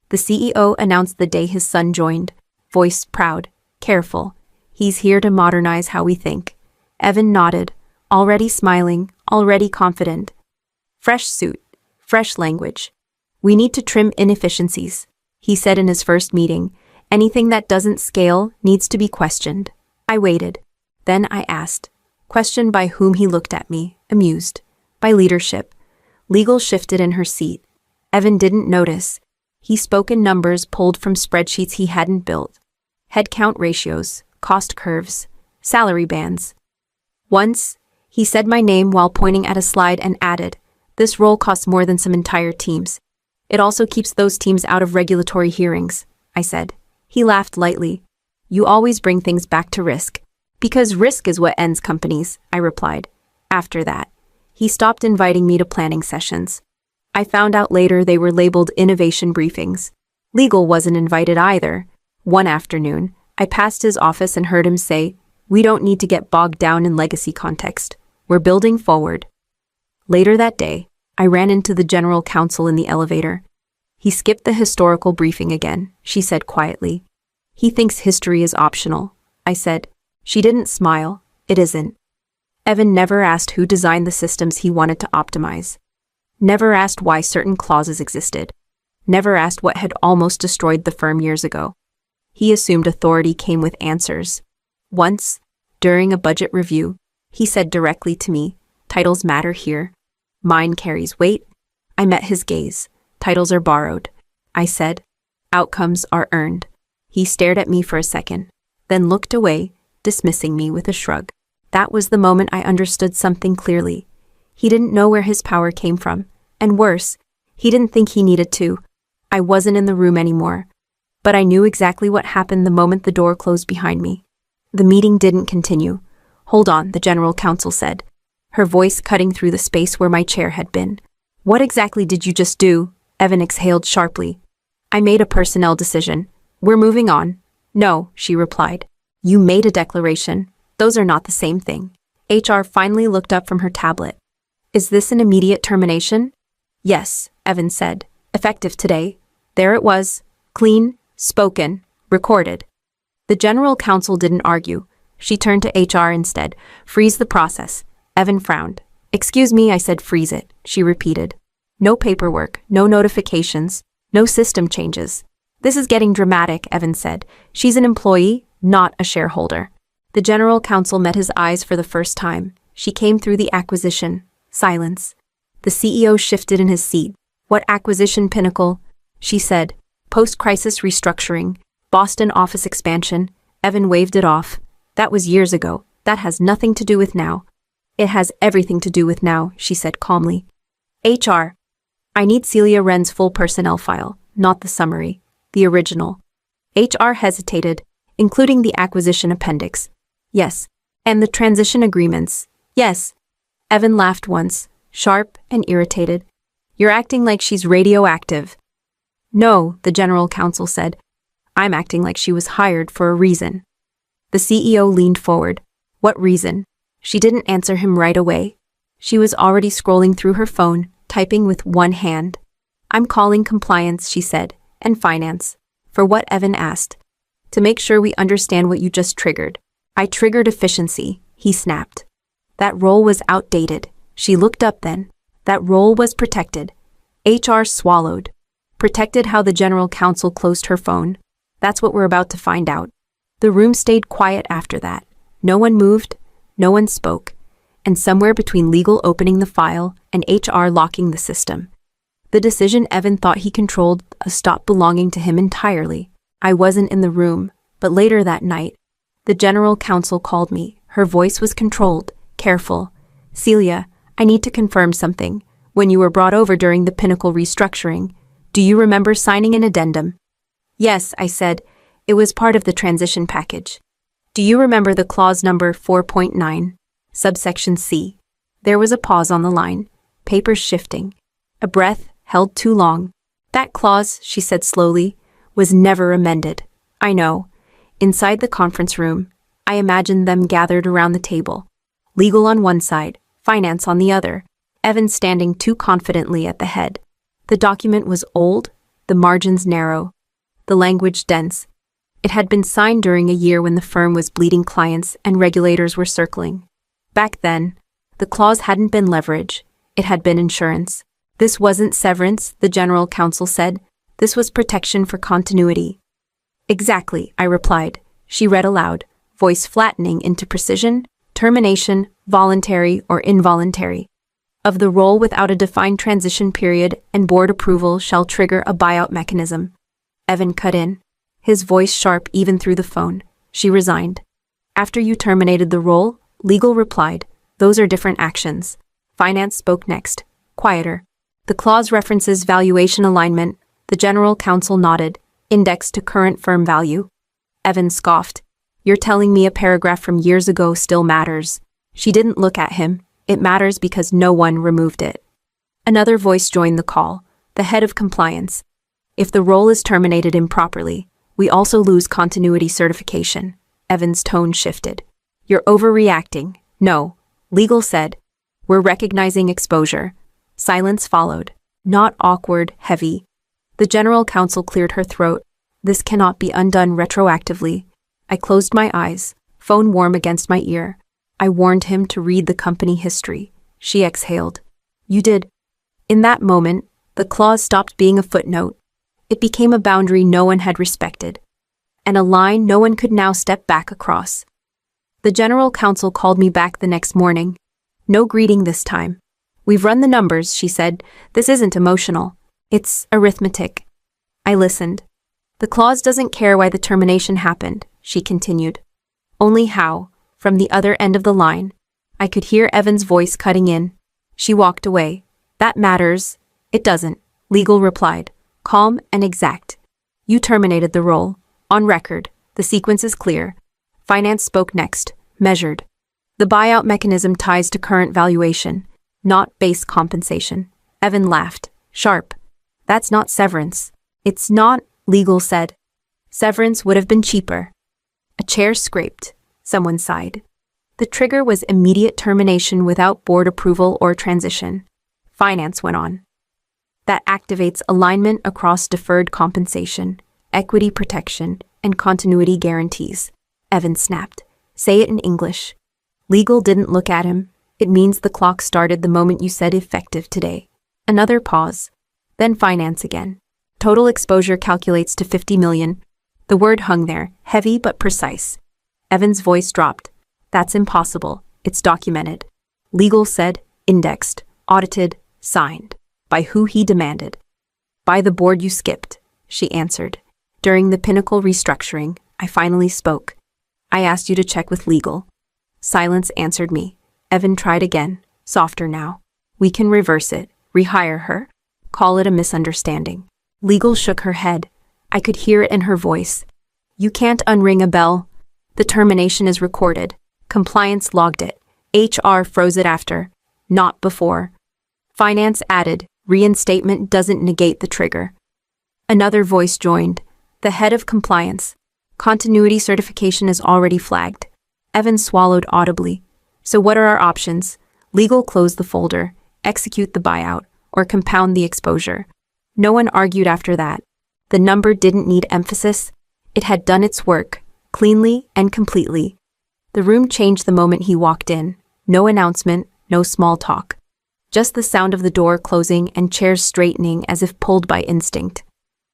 The CEO announced the day his son joined, voice proud, careful. He's here to modernize how we think. Evan nodded, already smiling, already confident. Fresh suit, fresh language. We need to trim inefficiencies, he said in his first meeting. Anything that doesn't scale needs to be questioned. I waited. Then I asked. Questioned by whom? He looked at me, amused. By leadership. Legal shifted in her seat. Evan didn't notice. He spoke in numbers pulled from spreadsheets he hadn't built. Headcount ratios, cost curves, salary bands. Once, he said my name while pointing at a slide and added, this role costs more than some entire teams. It also keeps those teams out of regulatory hearings, I said. He laughed lightly. You always bring things back to risk. Because risk is what ends companies, I replied. After that, he stopped inviting me to planning sessions. I found out later they were labeled innovation briefings. Legal wasn't invited either. One afternoon, I passed his office and heard him say, we don't need to get bogged down in legacy context. We're building forward. Later that day, I ran into the general counsel in the elevator. He skipped the historical briefing again, she said quietly. He thinks history is optional, I said. She didn't smile. It isn't. Evan never asked who designed the systems he wanted to optimize. Never asked why certain clauses existed. Never asked what had almost destroyed the firm years ago. He assumed authority came with answers. Once, During a budget review, he said directly to me, "Titles matter here. Mine carries weight." I met his gaze. "Titles are borrowed," I said. "Outcomes are earned." He stared at me for a second, then looked away, dismissing me with a shrug. That was the moment I understood something clearly. He didn't know where his power came from, and worse, he didn't think he needed to. I wasn't in the room anymore, but I knew exactly what happened the moment the door closed behind me. The meeting didn't continue. "Hold on," the general counsel said, her voice cutting through the space where my chair had been. "What exactly did you just do?" Evan exhaled sharply. "I made a personnel decision. We're moving on." "No," she replied. "You made a declaration. Those are not the same thing." HR finally looked up from her tablet. "Is this an immediate termination?" "Yes," Evan said. "Effective today." There it was. Clean, spoken, recorded. The general counsel didn't argue. She turned to HR instead. "Freeze the process." Evan frowned. "Excuse me," I said. "Freeze it," she repeated. "No paperwork, no notifications, no system changes." "This is getting dramatic," Evan said. "She's an employee, not a shareholder." The general counsel met his eyes for the first time. She came through the acquisition. Silence. The CEO shifted in his seat. "What acquisition, Pinnacle?" she said. "Post-crisis restructuring, Boston office expansion." Evan waved it off. "That was years ago. That has nothing to do with now." "It has everything to do with now," she said calmly. "HR. I need Celia Wren's full personnel file, not the summary, the original." HR hesitated, including the acquisition appendix. "Yes." "And the transition agreements." "Yes." Evan laughed once, sharp and irritated. "You're acting like she's radioactive." "No," the general counsel said. "I'm acting like she was hired for a reason." The CEO leaned forward. "What reason?" She didn't answer him right away. She was already scrolling through her phone, typing with one hand. "I'm calling compliance," she said, "and finance." "For what?" Evan asked. "To make sure we understand what you just triggered." "I triggered efficiency," he snapped. "That role was outdated." She looked up then. "That role was protected." HR swallowed. Protected how the general counsel closed her phone. "That's what we're about to find out." The room stayed quiet after that. No one moved, no one spoke, and somewhere between legal opening the file and HR locking the system, the decision Evan thought he controlled stopped belonging to him entirely. I wasn't in the room, but later that night, the general counsel called me. Her voice was controlled, careful. "Celia, I need to confirm something. When you were brought over during the Pinnacle restructuring, do you remember signing an addendum?" "Yes," I said. "It was part of the transition package." "Do you remember the clause number 4.9, subsection C?" There was a pause on the line, papers shifting. A breath held too long. "That clause," she said slowly, "was never amended." "I know." Inside the conference room, I imagined them gathered around the table. Legal on one side, finance on the other, Evan standing too confidently at the head. The document was old, the margins narrow, the language dense. It had been signed during a year when the firm was bleeding clients and regulators were circling. Back then, the clause hadn't been leverage, it had been insurance. "This wasn't severance," the general counsel said. "This was protection for continuity." "Exactly," I replied. She read aloud, voice flattening into precision. "Termination, voluntary or involuntary, of the role without a defined transition period and board approval shall trigger a buyout mechanism." Evan cut in, his voice sharp even through the phone. "She resigned. After you terminated the role," legal replied. "Those are different actions." Finance spoke next, quieter. "The clause references valuation alignment." The general counsel nodded. "Indexed to current firm value." Evan scoffed. "You're telling me a paragraph from years ago still matters." She didn't look at him. "It matters because no one removed it." Another voice joined the call, the head of compliance. "If the role is terminated improperly, we also lose continuity certification." Evan's tone shifted. "You're overreacting." "No," legal said. "We're recognizing exposure." Silence followed. Not awkward, heavy. The general counsel cleared her throat. "This cannot be undone retroactively." I closed my eyes, phone warm against my ear. I warned him to read the company history. She exhaled. "You did." In that moment, the clause stopped being a footnote. It became a boundary no one had respected, and a line no one could now step back across. The general counsel called me back the next morning. No greeting this time. "We've run the numbers," she said. "This isn't emotional. It's arithmetic." I listened. "The clause doesn't care why the termination happened," she continued. "Only how." From the other end of the line, I could hear Evan's voice cutting in. She walked away. "That matters." "It doesn't," legal replied, calm and exact. "You terminated the role. On record. The sequence is clear." Finance spoke next, measured. "The buyout mechanism ties to current valuation, not base compensation." Evan laughed, sharp. "That's not severance." "It's not," legal said. "Severance would have been cheaper." A chair scraped. Someone sighed. The trigger was immediate termination without board approval or transition. Finance went on. "That activates alignment across deferred compensation, equity protection, and continuity guarantees." Evan snapped. "Say it in English." Legal didn't look at him. "It means the clock started the moment you said effective today." Another pause. Then finance again. "Total exposure calculates to 50 million. The word hung there, heavy but precise. Evan's voice dropped. "That's impossible. It's documented." Legal said, indexed, audited, signed. By who he demanded. "By the board you skipped," she answered. "During the Pinnacle restructuring, I finally spoke. I asked you to check with legal." Silence answered me. Evan tried again, softer now. "We can reverse it, rehire her, call it a misunderstanding." Legal shook her head. I could hear it in her voice. "You can't unring a bell. The termination is recorded. Compliance logged it. HR froze it after, not before." Finance added, "Reinstatement doesn't negate the trigger." Another voice joined. "The head of compliance. Continuity certification is already flagged." Evan swallowed audibly. "So what are our options?" Legal closed the folder, execute the buyout, or compound the exposure. No one argued after that. The number didn't need emphasis. It had done its work, cleanly and completely. The room changed the moment he walked in. No announcement, no small talk. Just the sound of the door closing and chairs straightening as if pulled by instinct.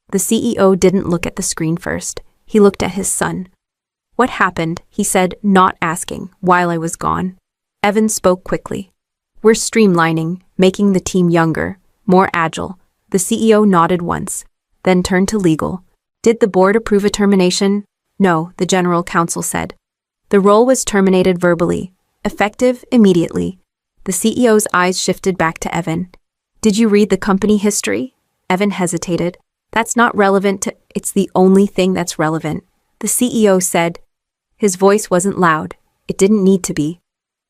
The CEO didn't look at the screen first. He looked at his son. "What happened?" he said, not asking, while I was gone. Evan spoke quickly. "We're streamlining, making the team younger, more agile." The CEO nodded once, then turned to legal. "Did the board approve a termination?" "No," the general counsel said. "The role was terminated verbally, effective immediately." The CEO's eyes shifted back to Evan. "Did you read the company history?" Evan hesitated. "That's not relevant to—" "It's the only thing that's relevant," the CEO said. His voice wasn't loud. It didn't need to be.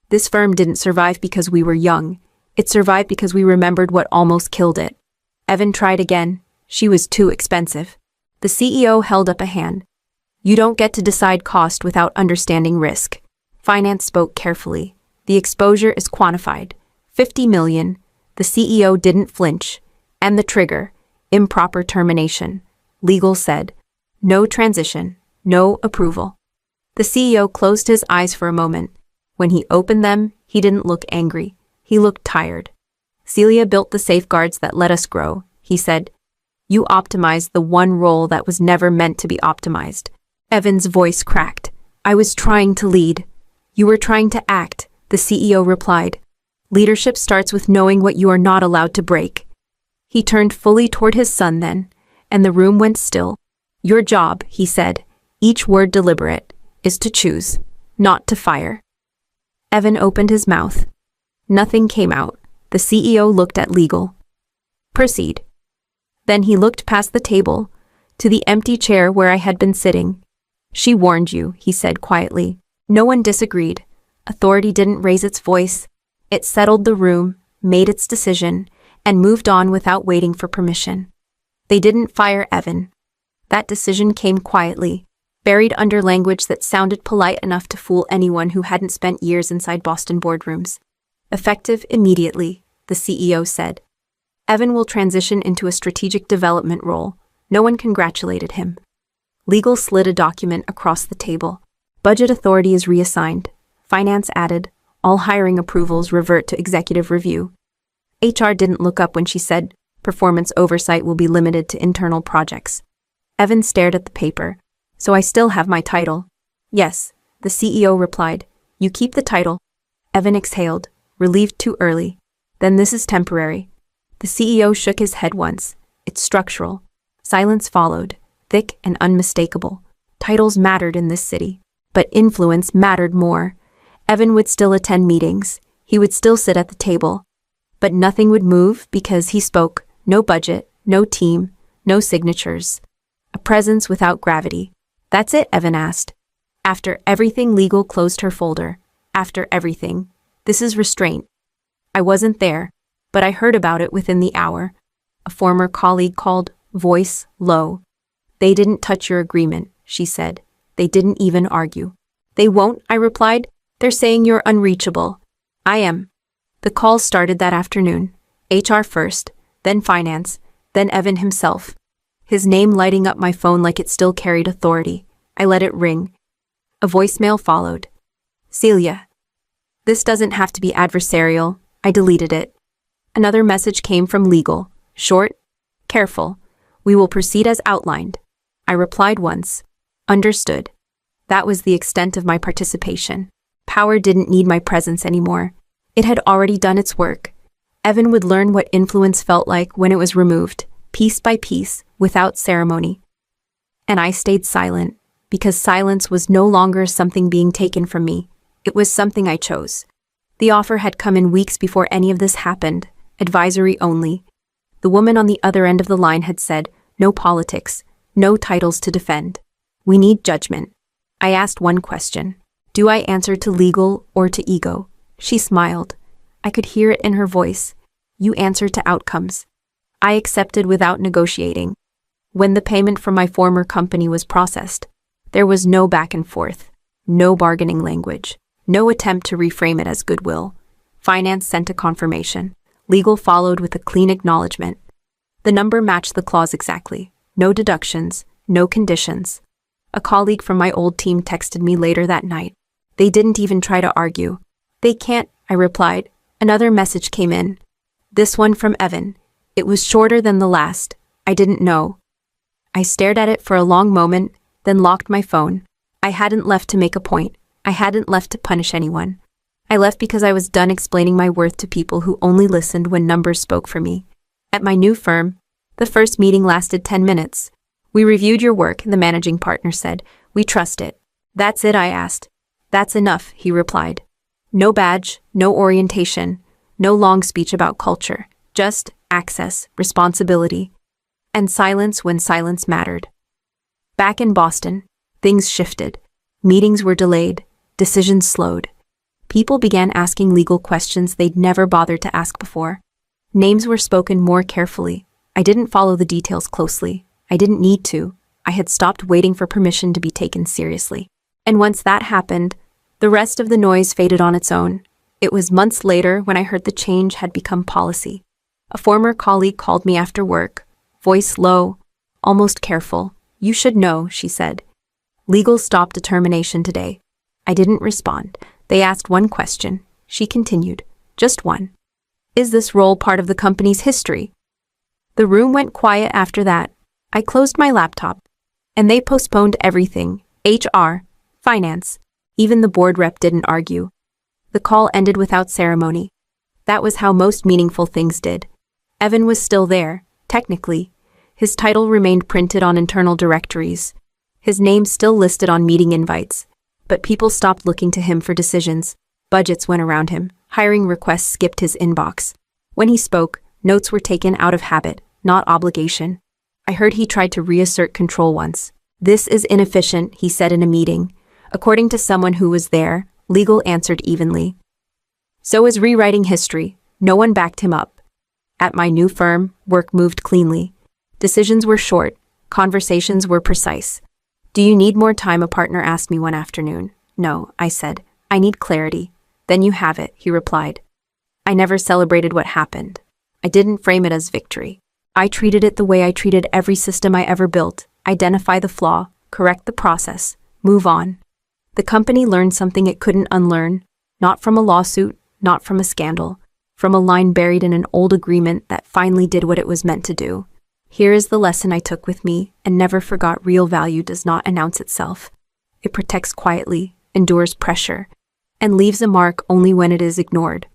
"This firm didn't survive because we were young. It survived because we remembered what almost killed it." Evan tried again. "She was too expensive." The CEO held up a hand. "You don't get to decide cost without understanding risk." Finance spoke carefully. "The exposure is quantified. 50 million. The CEO didn't flinch. And the trigger, improper termination." Legal said, "No transition, no approval." The CEO closed his eyes for a moment. When he opened them, he didn't look angry. He looked tired. "Celia built the safeguards that let us grow," he said. "You optimized the one role that was never meant to be optimized." Evan's voice cracked. "I was trying to lead." "You were trying to act," the CEO replied. "Leadership starts with knowing what you are not allowed to break." He turned fully toward his son then, and the room went still. "Your job," he said, each word deliberate, "is to choose, not to fire." Evan opened his mouth. Nothing came out. The CEO looked at legal. "Proceed." Then he looked past the table, to the empty chair where I had been sitting. "She warned you," he said quietly. No one disagreed. Authority didn't raise its voice. It settled the room, made its decision, and moved on without waiting for permission. They didn't fire Evan. That decision came quietly, buried under language that sounded polite enough to fool anyone who hadn't spent years inside Boston boardrooms. "Effective immediately," the CEO said. "Evan will transition into a strategic development role." No one congratulated him. Legal slid a document across the table. "Budget authority is reassigned." Finance added, "All hiring approvals revert to executive review." HR didn't look up when she said, "Performance oversight will be limited to internal projects." Evan stared at the paper. "So I still have my title?" "Yes," the CEO replied. You keep the title. Evan exhaled, relieved too early. Then this is temporary. The CEO shook his head once. It's structural. Silence followed, thick and unmistakable. Titles mattered in this city, but influence mattered more. Evan would still attend meetings. He would still sit at the table. But nothing would move because he spoke. No budget, no team, no signatures. A presence without gravity. That's it, Evan asked. After everything, Legal closed her folder. After everything. This is restraint. I wasn't there, but I heard about it within the hour. A former colleague called, voice low. They didn't touch your agreement, she said. They didn't even argue. They won't, I replied. They're saying you're unreachable. I am. The calls started that afternoon. HR first, then finance, then Evan himself. His name lighting up my phone like it still carried authority. I let it ring. A voicemail followed. Celia. This doesn't have to be adversarial. I deleted it. Another message came from Legal. Short, careful. We will proceed as outlined. I replied once. Understood. That was the extent of my participation. Power didn't need my presence anymore. It had already done its work. Evan would learn what influence felt like when it was removed, piece by piece, without ceremony. And I stayed silent, because silence was no longer something being taken from me. It was something I chose. The offer had come in weeks before any of this happened, advisory only. The woman on the other end of the line had said, no politics, no titles to defend. We need judgment. I asked one question. Do I answer to Legal or to ego? She smiled. I could hear it in her voice. You answer to outcomes. I accepted without negotiating. When the payment from my former company was processed, there was no back and forth, no bargaining language, no attempt to reframe it as goodwill. Finance sent a confirmation. Legal followed with a clean acknowledgement. The number matched the clause exactly. No deductions, no conditions. A colleague from my old team texted me later that night. They didn't even try to argue. They can't, I replied. Another message came in. This one from Evan. It was shorter than the last. I didn't know. I stared at it for a long moment, then locked my phone. I hadn't left to make a point. I hadn't left to punish anyone. I left because I was done explaining my worth to people who only listened when numbers spoke for me. At my new firm, the first meeting lasted 10 minutes. We reviewed your work, the managing partner said. We trust it. That's it, I asked. That's enough, he replied. No badge, no orientation, no long speech about culture, just access, responsibility, and silence when silence mattered. Back in Boston, things shifted. Meetings were delayed, decisions slowed. People began asking legal questions they'd never bothered to ask before. Names were spoken more carefully. I didn't follow the details closely. I didn't need to. I had stopped waiting for permission to be taken seriously. And once that happened, the rest of the noise faded on its own. It was months later when I heard the change had become policy. A former colleague called me after work, voice low, almost careful. You should know, she said. Legal stopped a termination today. I didn't respond. They asked one question. She continued, just one. Is this role part of the company's history? The room went quiet after that. I closed my laptop, and they postponed everything. HR, finance, even the board rep didn't argue. The call ended without ceremony. That was how most meaningful things did. Evan was still there, technically. His title remained printed on internal directories. His name still listed on meeting invites. But people stopped looking to him for decisions. Budgets went around him. Hiring requests skipped his inbox. When he spoke, notes were taken out of habit, not obligation. I heard he tried to reassert control once. This is inefficient, he said in a meeting. According to someone who was there, Legal answered evenly. So is rewriting history. No one backed him up. At my new firm, work moved cleanly. Decisions were short. Conversations were precise. Do you need more time? A partner asked me one afternoon. No, I said. I need clarity. Then you have it, he replied. I never celebrated what happened. I didn't frame it as victory. I treated it the way I treated every system I ever built. Identify the flaw, correct the process, move on. The company learned something it couldn't unlearn, not from a lawsuit, not from a scandal, from a line buried in an old agreement that finally did what it was meant to do. Here is the lesson I took with me and never forgot. Real value does not announce itself. It protects quietly, endures pressure, and leaves a mark only when it is ignored.